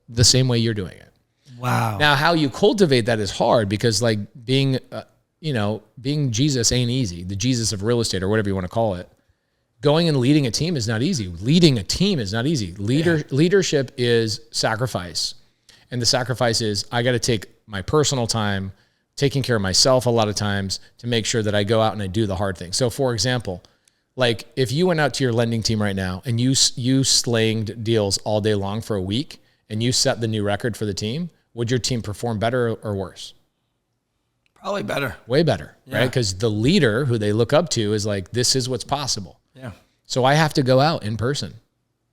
the same way you're doing it. Wow. Now, how you cultivate that is hard because, like, being Jesus ain't easy. The Jesus of real estate or whatever you want to call it. Going and leading a team is not easy. Leading a team is not easy. Leadership is sacrifice. And the sacrifice is I got to take my personal time, taking care of myself a lot of times to make sure that I go out and I do the hard thing. So, for example, like, if you went out to your lending team right now and you slanged deals all day long for a week and you set the new record for the team, would your team perform better or worse? Probably better. Way better, right? Because the leader who they look up to is like, this is what's possible. Yeah. So I have to go out in person.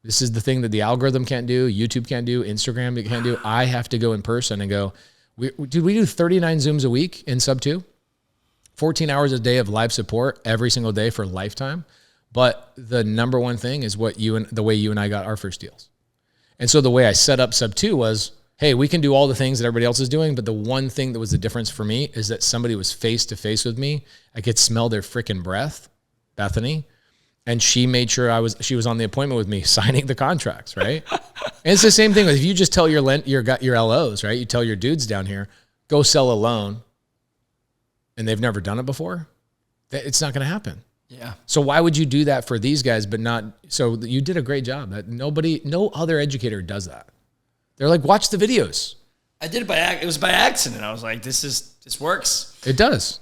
This is the thing that the algorithm can't do, YouTube can't do, Instagram can't do. I have to go in person and go, we do 39 Zooms a week in sub 2, 14 hours a day of live support every single day for a lifetime. But the number one thing is the way you and I got our first deals. And so the way I set up sub 2 was, hey, we can do all the things that everybody else is doing, but the one thing that was the difference for me is that somebody was face to face with me. I could smell their freaking breath, Bethany. And she made sure she was on the appointment with me signing the contracts, right? And it's the same thing. If you just tell your LOs, right? You tell your dudes down here, go sell a loan, and they've never done it before, it's not going to happen. Yeah. So why would you do that for these guys, but not? So you did a great job. No other educator does that. They're like, watch the videos. I did it it was by accident. I was like, this works. It does.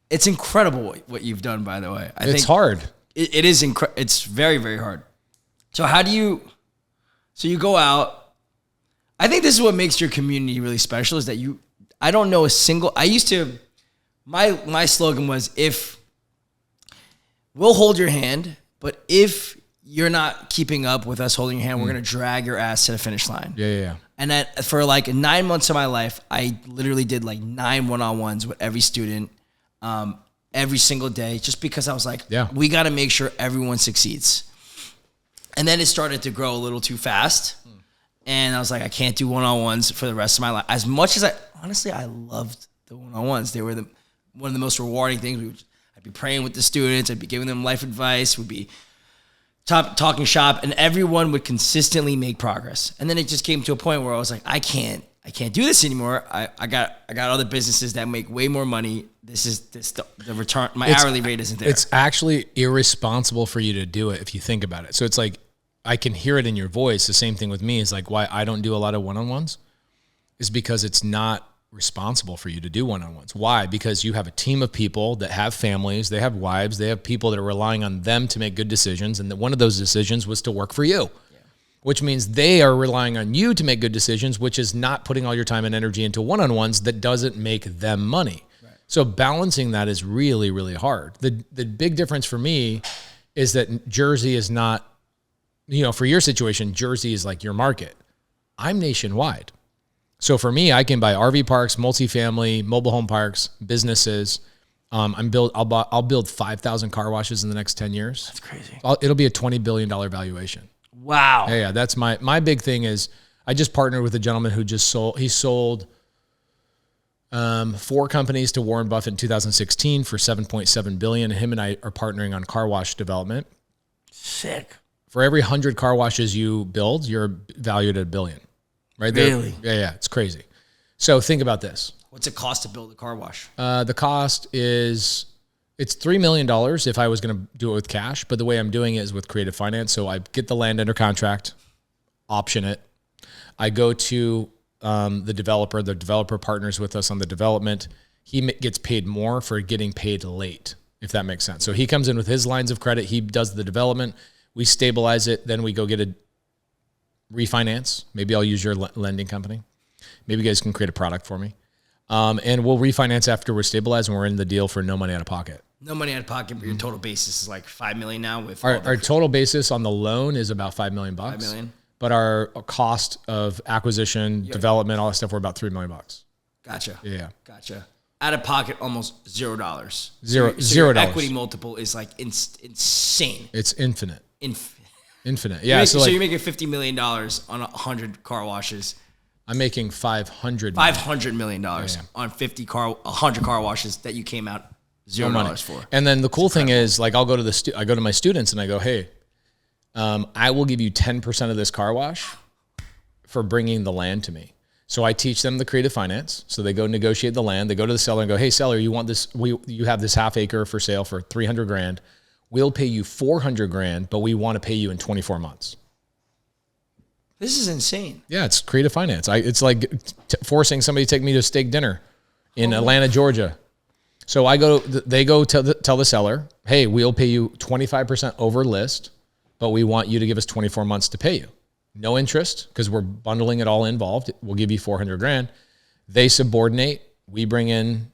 It's incredible what you've done, by the way. It's hard. It is it's very, very hard. So you go out. I think this is what makes your community really special is that I don't know my slogan was, if we'll hold your hand, but if you're not keeping up with us holding your hand, we're going to drag your ass to the finish line. Yeah. And that for like 9 months of my life, I literally did like 9 one-on-ones with every student, every single day, just because I was like, we got to make sure everyone succeeds. And then it started to grow a little too fast. And I was like, I can't do one-on-ones for the rest of my life. As much as I loved the one-on-ones. They were one of the most rewarding things. I'd be praying with the students. I'd be giving them life advice. We'd be talking shop, and everyone would consistently make progress. And then it just came to a point where I was like, I can't do this anymore. I got other businesses that make way more money. The return. My hourly rate isn't there. It's actually irresponsible for you to do it if you think about it. So it's like, I can hear it in your voice. The same thing with me is like, why I don't do a lot of one-on-ones is because it's not responsible for you to do one-on-ones. Why? Because you have a team of people that have families, they have wives, they have people that are relying on them to make good decisions. And that one of those decisions was to work for you, which means they are relying on you to make good decisions, which is not putting all your time and energy into one-on-ones that doesn't make them money. Right. So balancing that is really, really hard. The big difference for me is that Jersey is not, for your situation, Jersey is like your market. I'm nationwide. So for me, I can buy RV parks, multifamily, mobile home parks, businesses. I'll build 5,000 car washes in the next 10 years. That's crazy. It'll be a $20 billion valuation. Wow. Yeah. That's my big thing is I just partnered with a gentleman who just sold. He sold 4 companies to Warren Buffett in 2016 for $7.7 billion. Him and I are partnering on car wash development. Sick. For every 100 car washes you build, you're valued at $1 billion. Right? Really? Yeah. It's crazy. So think about this. What's it cost to build a car wash? The cost is, it's $3 million if I was going to do it with cash, but the way I'm doing it is with creative finance. So I get the land under contract, option it. I go to the developer partners with us on the development. He gets paid more for getting paid late, if that makes sense. So he comes in with his lines of credit. He does the development. We stabilize it. Then we go get a refinance. Maybe I'll use your lending company. Maybe you guys can create a product for me. And we'll refinance after we're stabilized and we're in the deal for no money out of pocket. No money out of pocket, but your total basis is like $5 million now. With Our total basis on the loan is about $5 million. $5 million. But our cost of acquisition, development, all that stuff, we're about $3 million. Gotcha. Yeah. Gotcha. Out of pocket, almost $0. Zero Your dollars. equity multiple is like insane. It's infinite. Infinite. Yeah. Yeah. So you're making $50 million on 100 car washes. I'm making $500 million on 100 car washes that you came out $0 for. And then the cool thing is, like, I'll go to I go to my students and I go, hey, I will give you 10% of this car wash for bringing the land to me. So I teach them the creative finance. So they go negotiate the land. They go to the seller and go, hey, seller, you want this? You have this half acre for sale for $300,000. We'll pay you $400,000, but we want to pay you in 24 months. This is insane. Yeah, it's creative finance. It's like forcing somebody to take me to a steak dinner in Atlanta, Georgia. So they go tell the seller, hey, we'll pay you 25% over list, but we want you to give us 24 months to pay you. No interest, because we're bundling it all involved. We'll give you $400,000. They subordinate. We bring in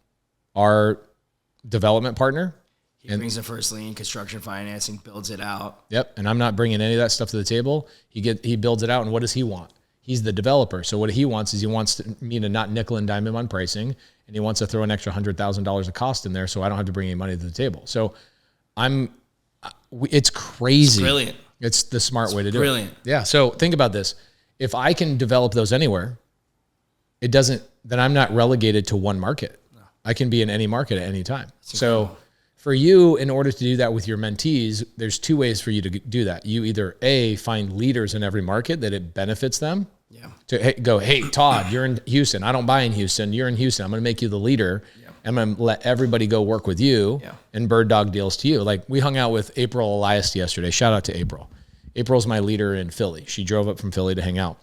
our development partner. He brings the first lien, construction financing, builds it out. Yep, and I'm not bringing any of that stuff to the table. He builds it out, and what does he want? He's the developer. So what he wants is me to not nickel and dime him on pricing, and he wants to throw an extra $100,000 of cost in there so I don't have to bring any money to the table. So it's crazy. It's brilliant. It's the smart way to do brilliant. it. Yeah, so think about this. If I can develop those anywhere, then I'm not relegated to one market. No. I can be in any market at any time. So for you, in order to do that with your mentees, there's 2 ways for you to do that. You either find leaders in every market that it benefits them. Yeah. To go, hey, Todd, you're in Houston. I don't buy in Houston. You're in Houston. I'm going to make you the leader. Yeah. I'm going to let everybody go work with you and bird dog deals to you. Like, we hung out with April Elias yesterday. Shout out to April. April's my leader in Philly. She drove up from Philly to hang out.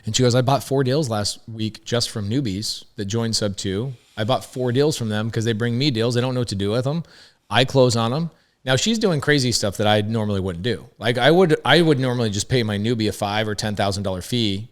And she goes, I bought 4 deals last week just from newbies that joined Sub 2. I bought 4 deals from them because they bring me deals. They don't know what to do with them. I close on them. Now she's doing crazy stuff that I normally wouldn't do. Like I would normally just pay my newbie a $5,000 or $10,000 fee.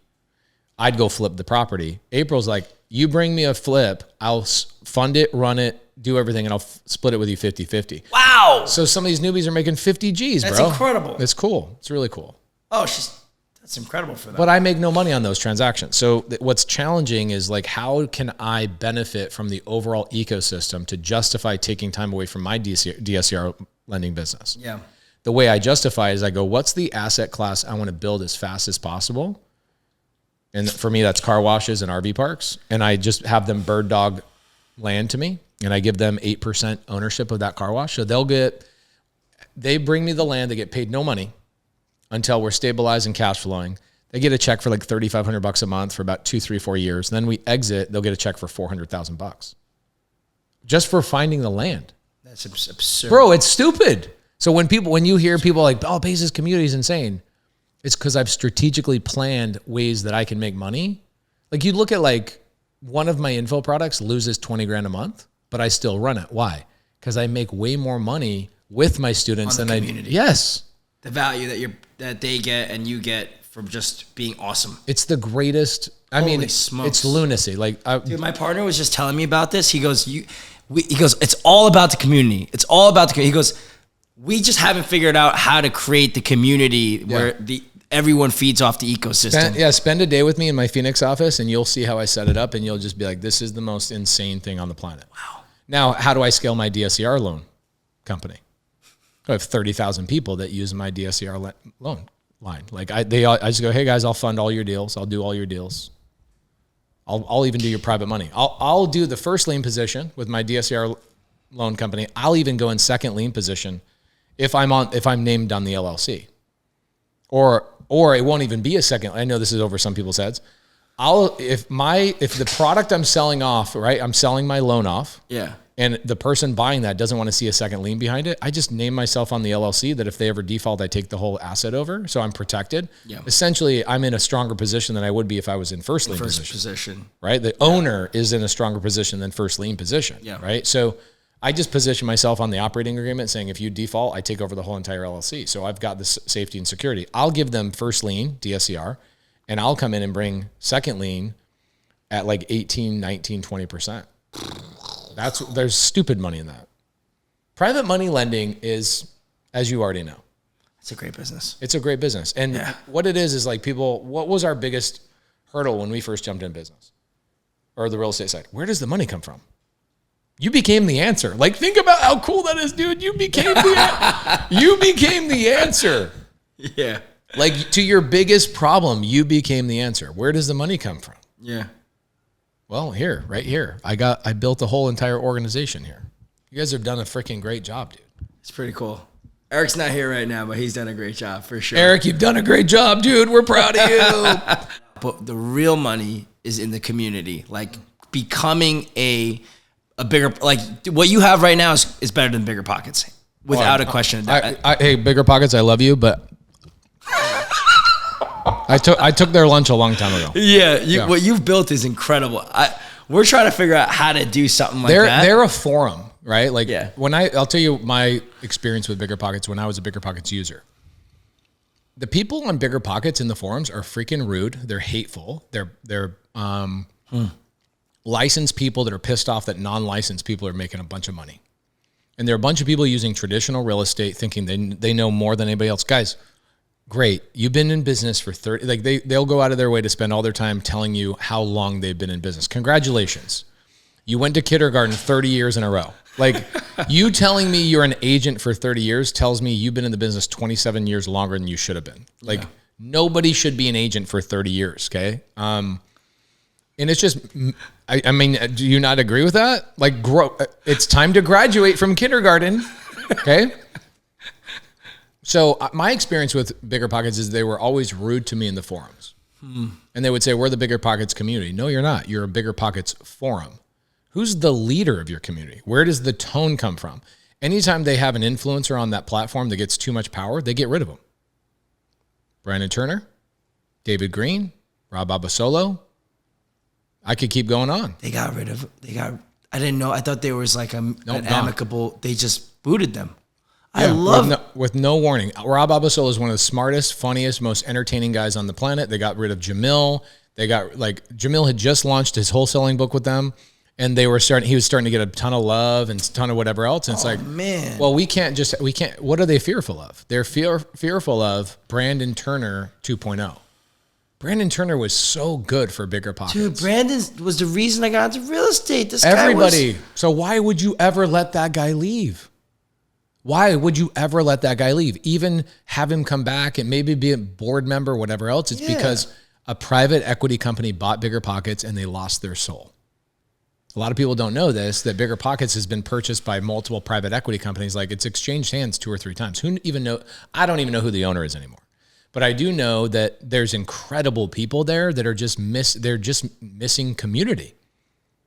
I'd go flip the property. April's like, you bring me a flip, I'll fund it, run it, do everything, and I'll split it with you 50-50. Wow. So some of these newbies are making 50 G's, bro. That's incredible. It's cool. It's really cool. Oh, that's incredible for them. But I make no money on those transactions. So what's challenging is, like, how can I benefit from the overall ecosystem to justify taking time away from my DSCR lending business? Yeah. The way I justify is I go, what's the asset class I want to build as fast as possible? And for me, that's car washes and RV parks. And I just have them bird dog land to me, and I give them 8% ownership of that car wash. So they bring me the land, they get paid no money until we're stabilized and cash flowing. They get a check for like $3,500 a month for about 2, 3, 4 years. And then we exit, they'll get a check for $400,000 just for finding the land. That's absurd. Bro, it's stupid. So when you hear people like, oh, Pace's community is insane, it's because I've strategically planned ways that I can make money. Like, you look at, like, one of my info products loses $20,000 a month, but I still run it. Why? Because I make way more money with my students than community. Yes. The value that they get and you get from just being awesome. It's the greatest. Holy smokes. It's lunacy. Like, dude, my partner was just telling me about this. He goes, it's all about the community. It's all about the community. He goes, we just haven't figured out how to create the community where everyone feeds off the ecosystem. Spend a day with me in my Phoenix office and you'll see how I set it up, and you'll just be like, this is the most insane thing on the planet. Wow. Now, how do I scale my DSCR loan company? I have 30,000 people that use my DSCR loan line. Like, I just go, hey guys, I'll fund all your deals. I'll do all your deals. I'll even do your private money. I'll do the first lien position with my DSCR loan company. I'll even go in second lien position if I'm named on the LLC. Or it won't even be a second. I know this is over some people's heads. If the product I'm selling off, right? I'm selling my loan off. Yeah. And the person buying that doesn't want to see a second lien behind it. I just name myself on the LLC that if they ever default, I take the whole asset over. So I'm protected. Yeah. Essentially, I'm in a stronger position than I would be if I was in first lien position. Right? The owner is in a stronger position than first lien position. Yeah. Right? So I just position myself on the operating agreement saying, if you default, I take over the whole entire LLC. So I've got this safety and security. I'll give them first lien, DSCR, and I'll come in and bring second lien at like 18, 19, 20%. There's stupid money in that. Private money lending is, as you already know, it's a great business. It's a great business. And what it is like what was our biggest hurdle when we first jumped in business or the real estate side? Where does the money come from? You became the answer. Like, think about how cool that is, dude. You became the answer. Yeah. Like, to your biggest problem, you became the answer. Where does the money come from? Yeah. Well, right here. I built a whole entire organization here. You guys have done a freaking great job, dude. It's pretty cool. Eric's not here right now, but he's done a great job for sure. Eric, you've done a great job, dude. We're proud of you. But the real money is in the community. Like, becoming a bigger, like what you have right now is better than Bigger Pockets, without a question. Hey, Bigger Pockets, I love you, but I took their lunch a long time ago. Yeah, what you've built is incredible. We're trying to figure out how to do something like that. They're a forum, right? Like I'll tell you my experience with Bigger Pockets when I was a Bigger Pockets user. The people on Bigger Pockets in the forums are freaking rude. They're hateful. They're licensed people that are pissed off that non-licensed people are making a bunch of money. And there are a bunch of people using traditional real estate thinking they know more than anybody else. Guys, great. You've been in business for 30, like they'll go out of their way to spend all their time telling you how long they've been in business. Congratulations. You went to kindergarten 30 years in a row. Like, you telling me you're an agent for 30 years tells me you've been in the business 27 years longer than you should have been. Like, nobody should be an agent for 30 years. Okay. And it's just, I mean, do you not agree with that? Like, it's time to graduate from kindergarten. Okay. So my experience with Bigger Pockets is they were always rude to me in the forums. And they would say, we're the Bigger Pockets community. No, you're not. You're a Bigger Pockets forum. Who's the leader of your community? Where does the tone come from? Anytime they have an influencer on that platform that gets too much power, they get rid of them. Brandon Turner, David Green, Rob Abasolo. I could keep going on. I didn't know. I thought there was like an amicable, they just booted them. With no warning. Rob Abasolo is one of the smartest, funniest, most entertaining guys on the planet. They got rid of Jamil. Jamil had just launched his wholesaling book with them, and he was starting to get a ton of love and a ton of whatever else. And it's man. Well, we can't, what are they fearful of? They're fearful of Brandon Turner 2.0. Brandon Turner was so good for Bigger Pockets. Dude, Brandon was the reason I got into real estate. So why would you ever let that guy leave? Why would you ever let that guy leave? Even have him come back and maybe be a board member, whatever else. It's because a private equity company bought Bigger Pockets and they lost their soul. A lot of people don't know this, that Bigger Pockets has been purchased by multiple private equity companies. Like, it's exchanged hands 2 or 3 times. Who even know? I don't even know who the owner is anymore. But I do know that there's incredible people there that are just missing community.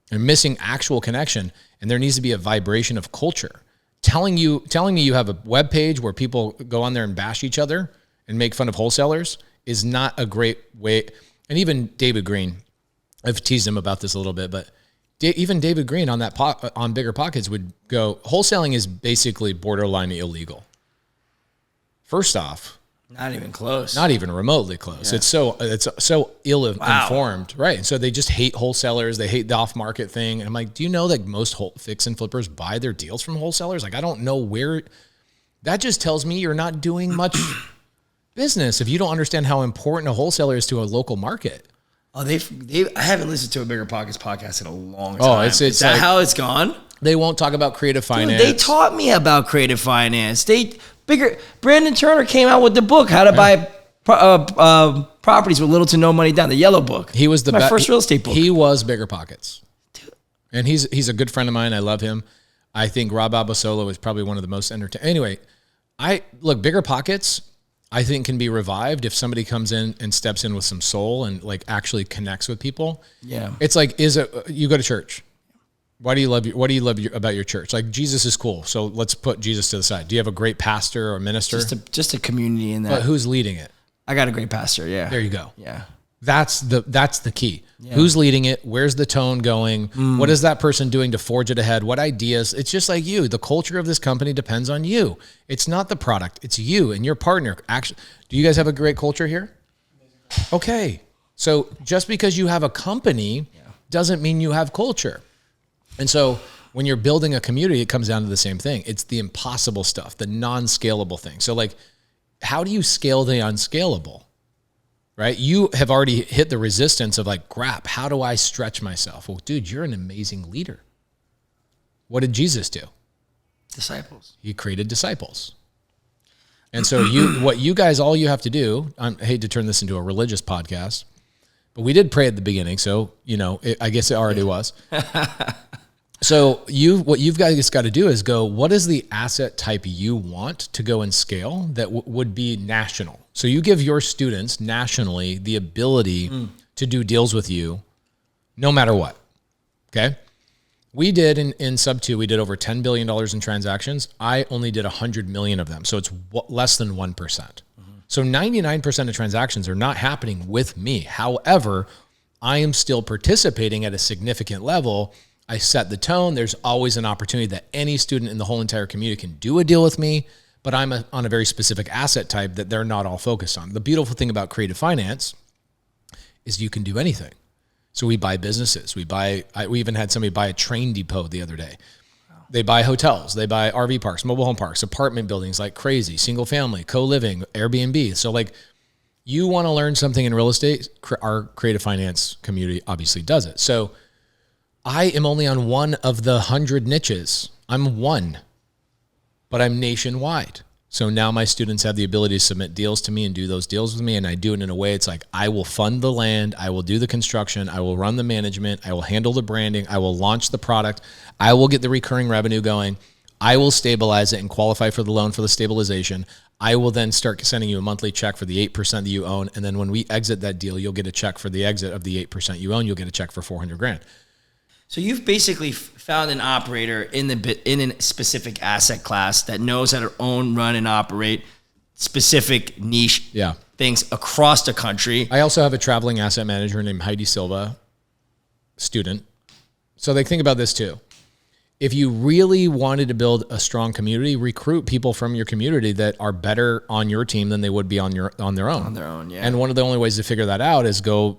They're missing actual connection. And there needs to be a vibration of culture. Telling me you have a web page where people go on there and bash each other and make fun of wholesalers is not a great way. And even David Green, I've teased him about this a little bit, but even David Green on Bigger Pockets would go, wholesaling is basically borderline illegal. First off, not even close. Not even remotely close. Yeah. It's so ill-informed, right? And so they just hate wholesalers. They hate the off-market thing. And I'm like, do you know that most fix and flippers buy their deals from wholesalers? Like, I don't know where. That just tells me you're not doing much business if you don't understand how important a wholesaler is to a local market. Oh, I haven't listened to a Bigger Pockets podcast in a long time. Oh, it's is that like, how it's gone? They won't talk about creative finance. Dude, they taught me about creative finance. Brandon Turner came out with the book, How to Buy properties with little to no money down. The yellow book. He was my first real estate book. He was Bigger Pockets. And he's a good friend of mine. I love him. I think Rob Abasolo is probably one of the most entertaining. Anyway, Bigger Pockets, I think can be revived if somebody comes in and steps in with some soul and like actually connects with people. Yeah. It's like, you go to church. What do you love about your church? Like, Jesus is cool. So let's put Jesus to the side. Do you have a great pastor or minister? Just a community in that. But who's leading it? I got a great pastor. Yeah. There you go. Yeah. That's the key. Yeah. Who's leading it? Where's the tone going? What is that person doing to forge it ahead? What ideas? It's just like you. The culture of this company depends on you. It's not the product. It's you and your partner. Actually, do you guys have a great culture here? Okay. So just because you have a company doesn't mean you have culture. And so when you're building a community, it comes down to the same thing. It's the impossible stuff, the non-scalable thing. So like, how do you scale the unscalable? Right? You have already hit the resistance of like, crap, how do I stretch myself? Well, dude, you're an amazing leader. What did Jesus do? Disciples. He created disciples. And so all you have to do, I hate to turn this into a religious podcast, but we did pray at the beginning. So, I guess it already was. So what you've guys got to do is go, what is the asset type you want to go and scale that would be national? So you give your students nationally the ability to do deals with you no matter what, okay? We did in sub 2, we did over $10 billion in transactions. I only did 100 million of them. So it's less than 1%. So 99% of transactions are not happening with me. However, I am still participating at a significant level. I set the tone. There's always an opportunity that any student in the whole entire community can do a deal with me, but I'm on a very specific asset type that they're not all focused on. The beautiful thing about creative finance is you can do anything. So we buy businesses. We even had somebody buy a train depot the other day. They buy hotels. They buy RV parks, mobile home parks, apartment buildings like crazy, single family, co-living, Airbnb. So like, you want to learn something in real estate, our creative finance community obviously does it. So I am only on one of the 100 niches. I'm one, but I'm nationwide. So now my students have the ability to submit deals to me and do those deals with me. And I do it in a way, it's like, I will fund the land. I will do the construction. I will run the management. I will handle the branding. I will launch the product. I will get the recurring revenue going. I will stabilize it and qualify for the loan for the stabilization. I will then start sending you a monthly check for the 8% that you own. And then when we exit that deal, you'll get a check for the exit of the 8% you own. You'll get a check for $400,000. So you've basically found an operator in a specific asset class that knows how to own, run, and operate specific niche things across the country. I also have a traveling asset manager named Heidi Silva, student. So they think about this too. If you really wanted to build a strong community, recruit people from your community that are better on your team than they would be on their own. On their own, yeah. And one of the only ways to figure that out is go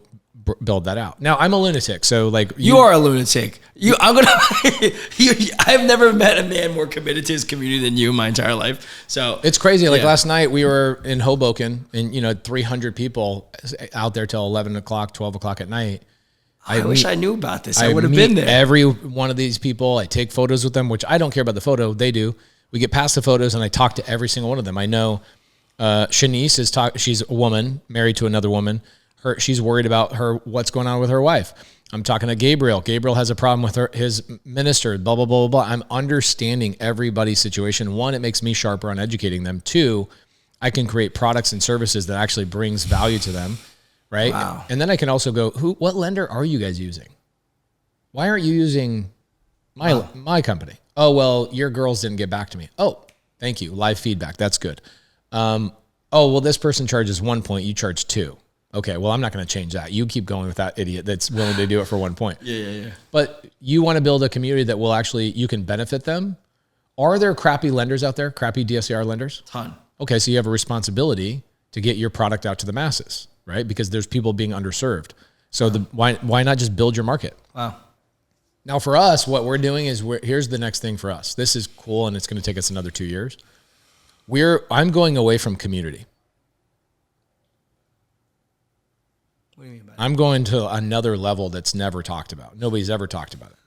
build that out. Now I'm a lunatic, so like you are a lunatic. I've never met a man more committed to his community than you in my entire life. So it's crazy. Like last night we were in Hoboken and 300 people out there till 11 o'clock, 12 o'clock at night. I wish I knew about this. I would have been there. Every one of these people, I take photos with them, which I don't care about the photo. They do. We get past the photos and I talk to every single one of them. I know Shanice she's a woman married to another woman. She's worried about what's going on with her wife. I'm talking to Gabriel. Gabriel has a problem with his minister, blah, blah, blah, blah, blah. I'm understanding everybody's situation. One, it makes me sharper on educating them. Two, I can create products and services that actually brings value to them, right? Wow. And then I can also go, what lender are you guys using? Why aren't you using my company? Oh, well, your girls didn't get back to me. Oh, thank you. Live feedback. That's good. Oh, well, this person charges 1 point. You charge 2. Okay, well, I'm not going to change that. You keep going with that idiot that's willing to do it for 1 point. Yeah. But you want to build a community that will actually, you can benefit them. Are there crappy lenders out there, crappy DSCR lenders? Ton. Okay, so you have a responsibility to get your product out to the masses, right? Because there's people being underserved. So why not just build your market? Wow. Now for us, what we're doing is here's the next thing for us. This is cool, and it's going to take us another 2 years. I'm going away from community. What do you mean by that? I'm going to another level that's never talked about. Nobody's ever talked about it.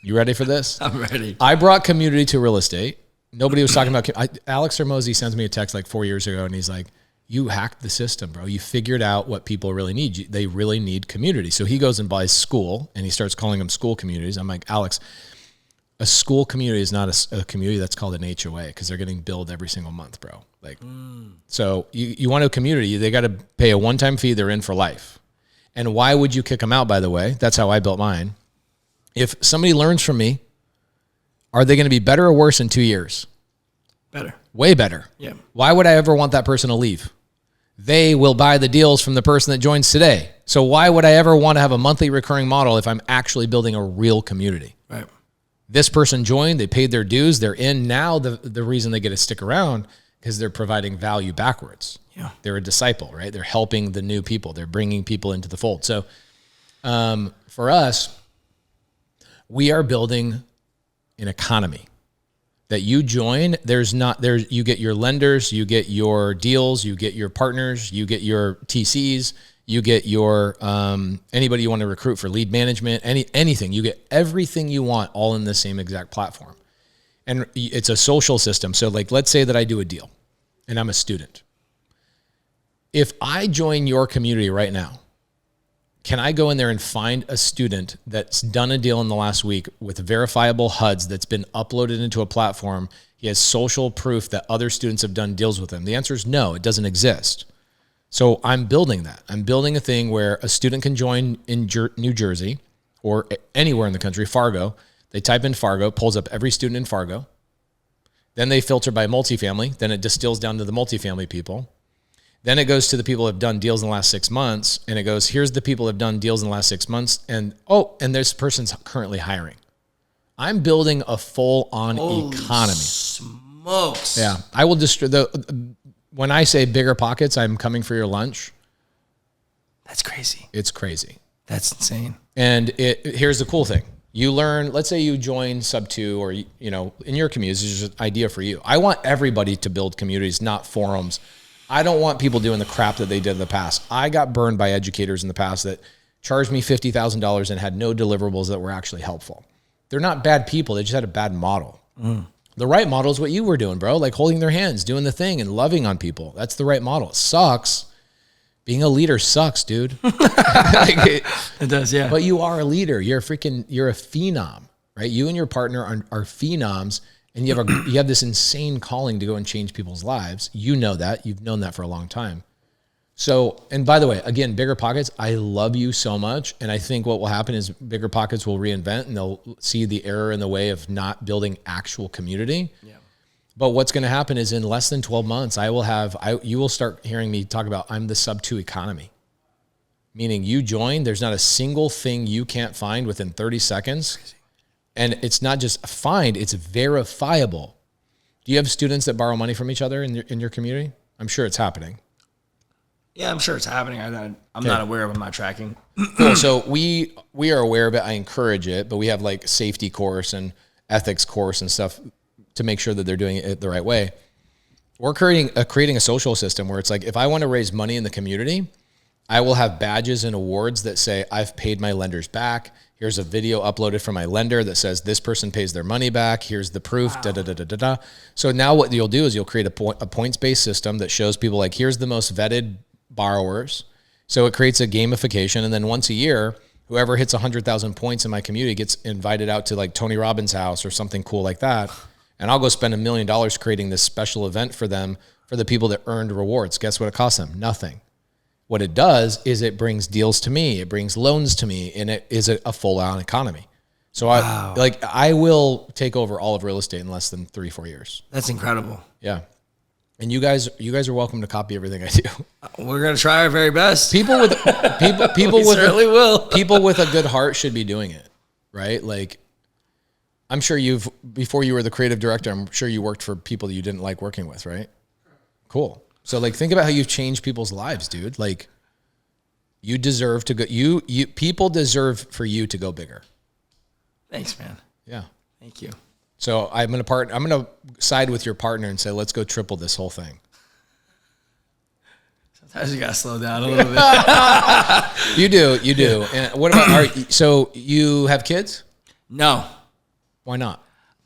You ready for this? I'm ready. I brought community to real estate. Nobody was talking about Alex Hermosi sends me a text like 4 years ago, and he's like, you hacked the system, bro. You figured out what people really need. They really need community. So he goes and buys school, and he starts calling them school communities. I'm like, Alex, a school community is not a community. That's called an HOA because they're getting billed every single month, bro. Like, so you want a community, they got to pay a one-time fee. They're in for life. And why would you kick them out, by the way? That's how I built mine. If somebody learns from me, are they going to be better or worse in 2 years? Better. Way better. Yeah. Why would I ever want that person to leave? They will buy the deals from the person that joins today. So why would I ever want to have a monthly recurring model if I'm actually building a real community? Right. This person joined, they paid their dues, they're in. Now the reason they get to stick around because they're providing value backwards. Yeah. They're a disciple, right? They're helping the new people. They're bringing people into the fold. So for us, we are building an economy that you join. You get your lenders, you get your deals, you get your partners, you get your TCs, you get your anybody you want to recruit for lead management, anything. You get everything you want all in the same exact platform. And it's a social system. So like, let's say that I do a deal and I'm a student. If I join your community right now, can I go in there and find a student that's done a deal in the last week with verifiable HUDs that's been uploaded into a platform? He has social proof that other students have done deals with him. The answer is no, it doesn't exist. So I'm building that. I'm building a thing where a student can join in New Jersey or anywhere in the country, Fargo. They type in Fargo, pulls up every student in Fargo. Then they filter by multifamily. Then it distills down to the multifamily people. Then it goes to the people who have done deals in the last 6 months. And it goes, here's the people who have done deals in the last 6 months. And this person's currently hiring. I'm building a full-on economy. Smokes. Yeah. I will when I say bigger pockets, I'm coming for your lunch. That's crazy. It's crazy. That's insane. And here's the cool thing. You learn, let's say you join Sub2 or, in your community, this is just an idea for you. I want everybody to build communities, not forums. I don't want people doing the crap that they did in the past. I got burned by educators in the past that charged me $50,000 and had no deliverables that were actually helpful. They're not bad people. They just had a bad model. The right model is what you were doing, bro. Like holding their hands, doing the thing and loving on people. That's the right model. It sucks. Being a leader sucks, dude. It does, yeah. But you are a leader. You're a phenom, right? You and your partner are phenoms, and you have this insane calling to go and change people's lives. You know that. You've known that for a long time. So, and by the way, again, Bigger Pockets, I love you so much. And I think what will happen is Bigger Pockets will reinvent and they'll see the error in the way of not building actual community. Yeah. But what's going to happen is in less than 12 months, you will start hearing me talk about I'm the Sub2 economy. Meaning you join, there's not a single thing you can't find within 30 seconds. And it's not just find, it's verifiable. Do you have students that borrow money from each other in your community? I'm sure it's happening. Yeah, I'm sure it's happening. I'm not aware of it. I'm not tracking. Cool. So we are aware of it. I encourage it, but we have like safety course and ethics course and stuff to make sure that they're doing it the right way. We're creating a social system where it's like, if I want to raise money in the community, I will have badges and awards that say, I've paid my lenders back. Here's a video uploaded from my lender that says this person pays their money back. Here's the proof. Wow. So now what you'll do is you'll create a points-based system that shows people like, here's the most vetted borrowers. So it creates a gamification. And then once a year, whoever hits 100,000 points in my community gets invited out to like Tony Robbins' house or something cool like that. And I'll go spend $1 million creating this special event for them, for the people that earned rewards. Guess what it costs them? Nothing. What it does is it brings deals to me. It brings loans to me, and it is a full-on economy. So wow. I will take over all of real estate in less than 3-4 years. That's incredible. Yeah. And you guys are welcome to copy everything I do. We're gonna try our very best. People certainly will. People with a good heart should be doing it, right? Like, I'm sure before you were the creative director, I'm sure you worked for people that you didn't like working with, right? Cool. So like, think about how you've changed people's lives, dude. Like, you deserve to go. People deserve for you to go bigger. Thanks, man. Yeah. Thank you. So I'm gonna side with your partner and say, let's go triple this whole thing. Sometimes you gotta slow down a little bit. You do. And what about? So you have kids? No. Why not?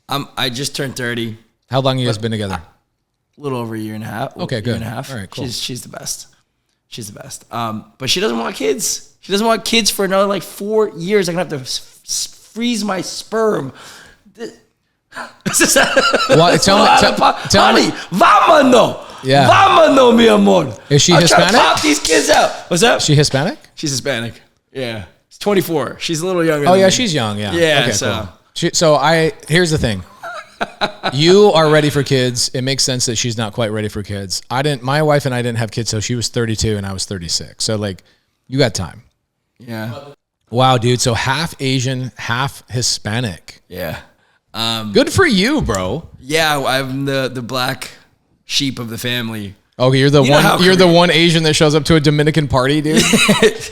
I just turned 30. How long have you guys been together? A little over a year and a half. Okay, good. Year and a half. All right, cool. She's the best. She's the best. But she doesn't want kids. She doesn't want kids for another like 4 years. I'm gonna have to freeze my sperm. Well, tell me. Vámonos. Yeah. Vámonos, mi amor. Is she I'm Hispanic? trying to pop these kids out. What's that? She Hispanic? She's Hispanic. Yeah. She's 24. She's a little younger. Oh than yeah, me. she's young. Yeah. Yeah. Okay, So. cool. Here's the thing. You are ready for kids. It makes sense that she's not quite ready for kids. My wife and I didn't have kids, so she was 32 and I was 36. So like, you got time. Yeah. Wow, dude. So half Asian, half Hispanic. Yeah. Good for you, bro. Yeah. I'm the black sheep of the family. Okay, you're the one Asian that shows up to a Dominican party, dude.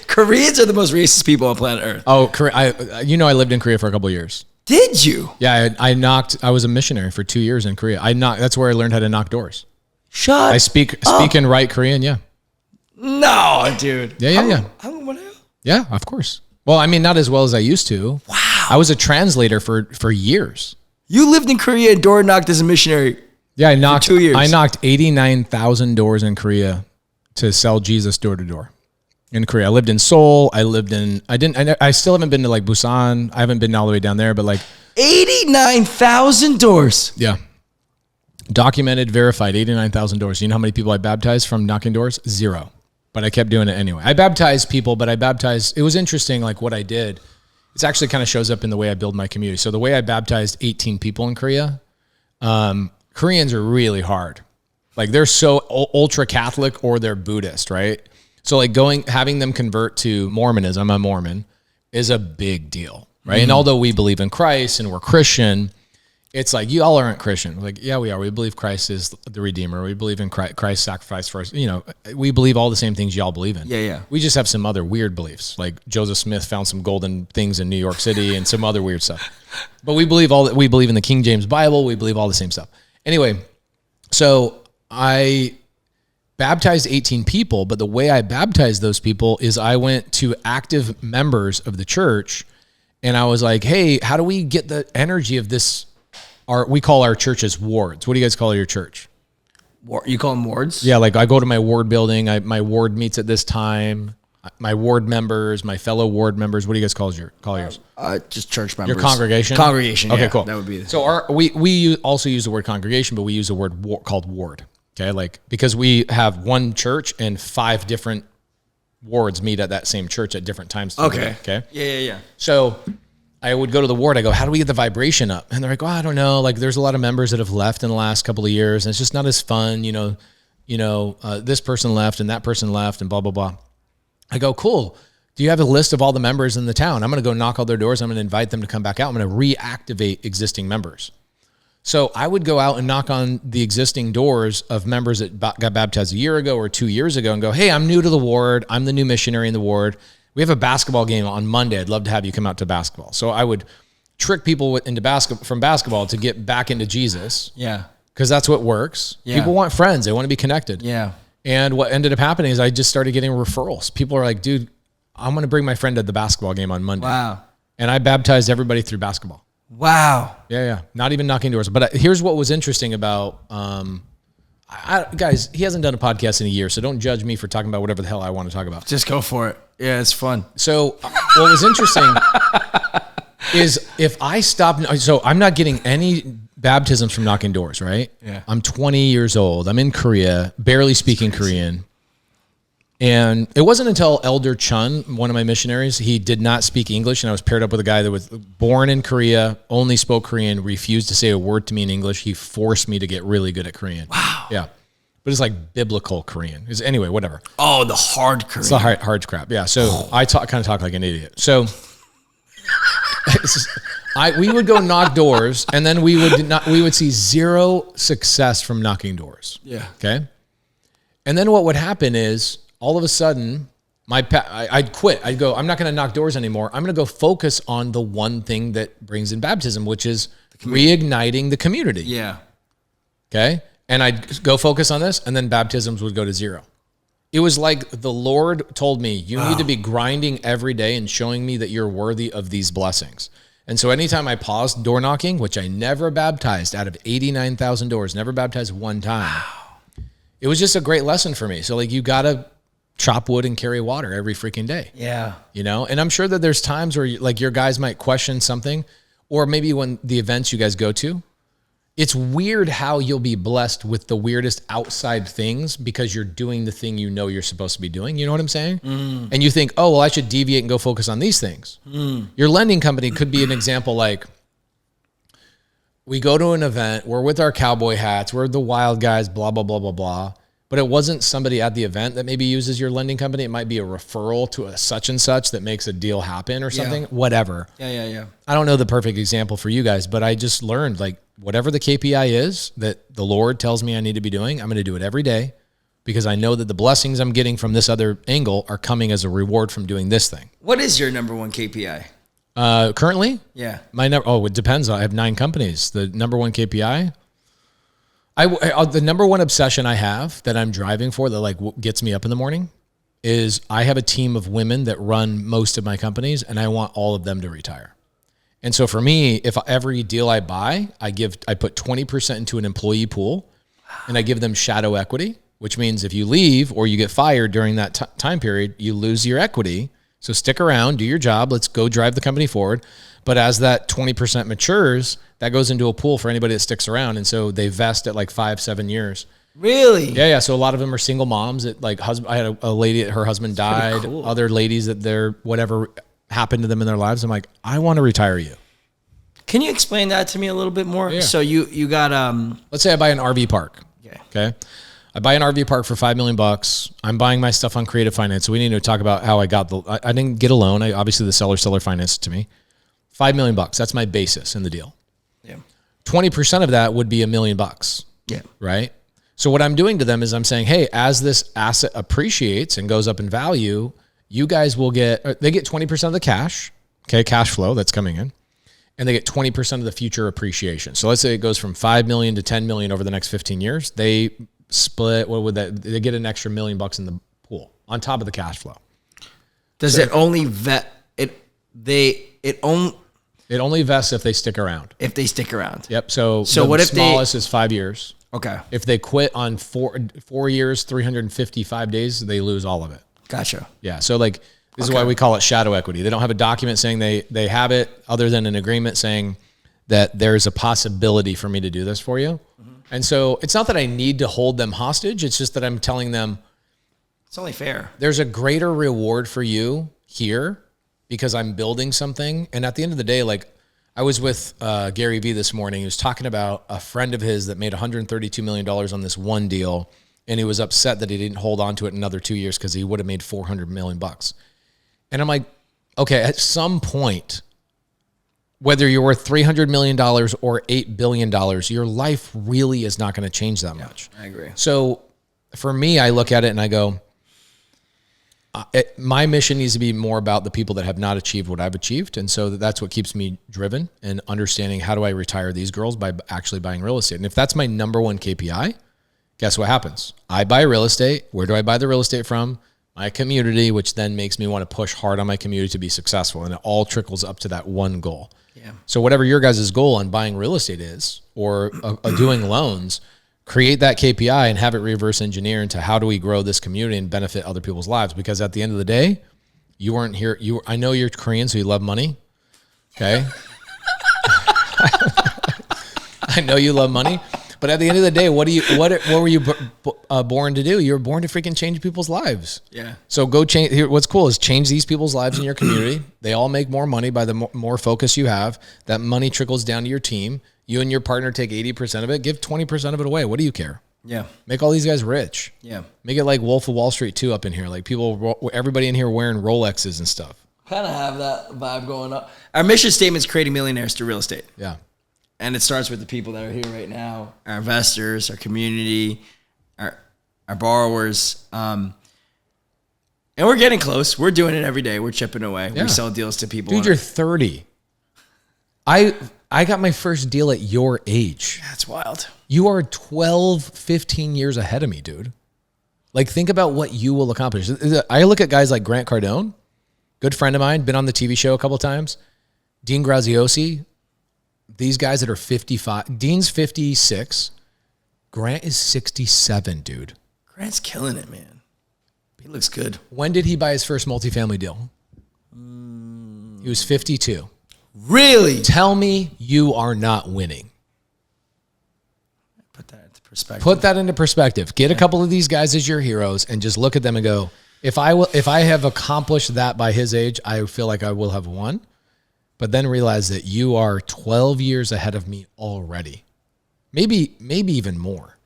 Koreans are the most racist people on planet Earth. Oh, Korea. I lived in Korea for a couple of years. Did you? Yeah, I was a missionary for 2 years in Korea. That's where I learned how to knock doors. I speak and write Korean, yeah. No, dude. Yeah. Yeah, of course. Well, I mean, not as well as I used to. Wow. I was a translator for years. You lived in Korea and door knocked as a missionary. Yeah, I knocked 2 years. I knocked 89,000 doors in Korea to sell Jesus door to door. In Korea, I lived in Seoul. I still haven't been to like Busan. I haven't been all the way down there, but like 89,000 doors. Yeah. Documented, verified, 89,000 doors. You know how many people I baptized from knocking doors? 0. But I kept doing it anyway. I baptized people, it was interesting like what I did. It actually kind of shows up in the way I build my community. So the way I baptized 18 people in Korea, Koreans are really hard. Like they're so ultra Catholic or they're Buddhist, right? So like having them convert to Mormonism, I'm a Mormon, is a big deal, right? And although we believe in Christ and we're Christian, it's like, you all aren't Christian. Like, yeah, we are. We believe Christ is the Redeemer. We believe in Christ's sacrifice for us. We believe all the same things y'all believe in. Yeah. We just have some other weird beliefs. Like Joseph Smith found some golden things in New York City and some other weird stuff. But we believe in the King James Bible. We believe all the same stuff. Anyway, so I baptized 18 people, but the way I baptized those people is I went to active members of the church and I was like, hey, how do we get the energy of this? We call our churches wards. What do you guys call your church? You call them wards? Yeah, like I go to my ward building. My ward meets at this time. My ward members, my fellow ward members. What do you guys call yours? Just church members. Your congregation? Congregation, okay, yeah, cool. That would be So we also use the word congregation, but we use the word called ward. Okay, like because we have one church and 5 different wards meet at that same church at different times. Okay. Okay. Yeah. So I would go to the ward. I go, how do we get the vibration up? And they're like, oh, I don't know. Like there's a lot of members that have left in the last couple of years and it's just not as fun. This person left and that person left and blah, blah, blah. I go, cool. Do you have a list of all the members in the town? I'm going to go knock all their doors. I'm going to invite them to come back out. I'm going to reactivate existing members. So I would go out and knock on the existing doors of members that got baptized a year ago or 2 years ago and go, hey, I'm new to the ward. I'm the new missionary in the ward. We have a basketball game on Monday. I'd love to have you come out to basketball. So I would trick people from basketball to get back into Jesus. Yeah. Because that's what works. Yeah. People want friends. They want to be connected. Yeah. And what ended up happening is I just started getting referrals. People are like, dude, I'm going to bring my friend to the basketball game on Monday. Wow. And I baptized everybody through basketball. Wow. Yeah. Not even knocking doors. But here's what was interesting about, guys, he hasn't done a podcast in a year, so don't judge me for talking about whatever the hell I want to talk about. Just go for it. Yeah, it's fun. So what was interesting is if I stop, so I'm not getting any baptisms from knocking doors, right? Yeah. I'm 20 years old. I'm in Korea, barely speaking Korean. And it wasn't until Elder Chun, one of my missionaries, he did not speak English, and I was paired up with a guy that was born in Korea, only spoke Korean, refused to say a word to me in English. He forced me to get really good at Korean. Wow. Yeah. But it's like biblical Korean. Anyway, whatever. Oh, the hard Korean. It's the hard crap. Yeah. So I kind of talk like an idiot. So we would go knock doors, and then we would see zero success from knocking doors. Yeah. Okay. And then what would happen is, all of a sudden, I'd quit. I'd go, I'm not going to knock doors anymore. I'm going to go focus on the one thing that brings in baptism, which is reigniting the community. Yeah. Okay. And I'd go focus on this, and then baptisms would go to 0. It was like the Lord told me, you need to be grinding every day and showing me that you're worthy of these blessings. And so anytime I paused door knocking, which I never baptized out of 89,000 doors, never baptized one time. Wow. It was just a great lesson for me. So like, you got to chop wood and carry water every freaking day. Yeah. You know, and I'm sure that there's times where like your guys might question something, or maybe when the events you guys go to, it's weird how you'll be blessed with the weirdest outside things because you're doing the thing you know you're supposed to be doing. You know what I'm saying? And you think, oh, well, I should deviate and go focus on these things. Your lending company could be an example. Like, we go to an event, we're with our cowboy hats, we're the wild guys, blah, blah, blah, blah, blah. But it wasn't somebody at the event that maybe uses your lending company. It might be a referral to a such and such that makes a deal happen or something, whatever. Yeah. I don't know the perfect example for you guys, but I just learned, like, whatever the KPI is that the Lord tells me I need to be doing, I'm going to do it every day because I know that the blessings I'm getting from this other angle are coming as a reward from doing this thing. What is your number one KPI? Currently? Yeah. It depends. I have 9 companies. The number one KPI, the number one obsession I have that I'm driving for that like gets me up in the morning is I have a team of women that run most of my companies and I want all of them to retire. And so for me, if every deal I buy, I put 20% into an employee pool and I give them shadow equity, which means if you leave or you get fired during that time period, you lose your equity. So stick around, do your job. Let's go drive the company forward. But as that 20% matures, that goes into a pool for anybody that sticks around. And so they vest at like 5-7 years. Really? Yeah. So a lot of them are single moms that like I had a lady, her husband died, cool. Other ladies that they're whatever happened to them in their lives. I'm like, I want to retire you. Can you explain that to me a little bit more? Yeah. So you got let's say I buy an RV park. Okay. I buy an RV park for $5 million. I'm buying my stuff on creative finance. So we need to talk about how I got I didn't get a loan. Obviously the seller financed it to me. $5 million. That's my basis in the deal. Yeah. 20% of that would be $1 million. Yeah. Right. So what I'm doing to them is I'm saying, hey, as this asset appreciates and goes up in value, you guys they get 20% of the cash. Okay. Cash flow that's coming in. And they get 20% of the future appreciation. So let's say it goes from 5 million to 10 million over the next 15 years. They split, they get an extra $1 million in the pool on top of the cash flow. Does it only it only vests if they stick around. If they stick around. Yep. So what if smallest is 5 years. Okay. If they quit on 4 years, 355 days, they lose all of it. Gotcha. Yeah. So like, this is why we call it shadow equity. They don't have a document saying they have it other than an agreement saying that there's a possibility for me to do this for you. Mm-hmm. And so it's not that I need to hold them hostage. It's just that I'm telling them it's only fair. There's a greater reward for you here because I'm building something. And at the end of the day, like I was with Gary Vee this morning. He was talking about a friend of his that made $132 million on this one deal. And he was upset that he didn't hold on to it another 2 years because he would have made $400 million. And I'm like, okay, at some point, whether you're worth $300 million or $8 billion, your life really is not going to change that much. I agree. So for me, I look at it and I go, my mission needs to be more about the people that have not achieved what I've achieved. And so that's what keeps me driven and understanding how do I retire these girls by actually buying real estate. And if that's my number one KPI, guess what happens? I buy real estate. Where do I buy the real estate from? My community, which then makes me want to push hard on my community to be successful. And it all trickles up to that one goal. Yeah. So whatever your guys' goal on buying real estate is, or doing loans, create that KPI and have it reverse engineer into how do we grow this community and benefit other people's lives? Because at the end of the day, you weren't here. I know you're Korean, so you love money. Okay. I know you love money. But at the end of the day, what were you born to do? You were born to freaking change people's lives. Yeah. So go change. Here, what's cool is change these people's lives in your community. They all make more money by the more focus you have. That money trickles down to your team. You and your partner take 80% of it. Give 20% of it away. What do you care? Yeah. Make all these guys rich. Yeah. Make it like Wolf of Wall Street 2 up in here. Like everybody in here wearing Rolexes and stuff. Kind of have that vibe going on. Our mission statement is creating millionaires through real estate. Yeah. And it starts with the people that are here right now, our investors, our community, our borrowers. And we're getting close. We're doing it every day. We're chipping away. Yeah. We sell deals to people. Dude, you're 30. I got my first deal at your age. That's wild. You are 12, 15 years ahead of me, dude. Like, think about what you will accomplish. I look at guys like Grant Cardone, good friend of mine, been on the TV show a couple of times. Dean Graziosi, these guys that are 55, Dean's 56, Grant is 67, dude. Grant's killing it, man. He looks good. When did he buy his first multifamily deal? He was 52. Really? Tell me you are not winning. Put that into perspective. Put that into perspective. Get a couple of these guys as your heroes and just look at them and go, if I have accomplished that by his age, I feel like I will have won. But then realize that you are 12 years ahead of me already. Maybe even more.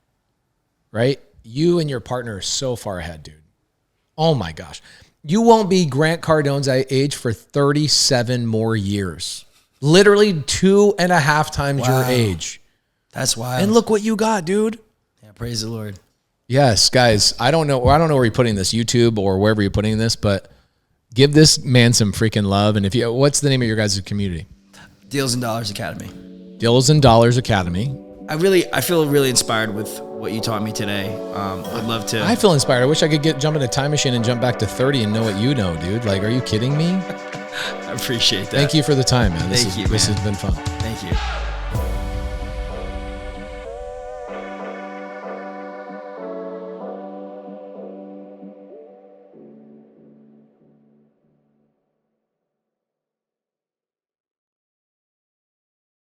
Right? You and your partner are so far ahead, dude. Oh my gosh. You won't be Grant Cardone's age for 37 more years. Literally 2.5 times your age. That's wild. And look what you got, dude. Yeah, praise the Lord. Yes, guys. I don't know where you're putting this, YouTube or wherever you're putting this, but give this man some freaking love. And what's the name of your guys' community? Deals and Dollars Academy. Deals and Dollars Academy. I feel really inspired with what you taught me today. I'd love to. I feel inspired. I wish I could jump in a time machine and jump back to 30 and know what you know, dude. Like, are you kidding me? I appreciate that. Thank you for the time, man. This has been fun. Thank you.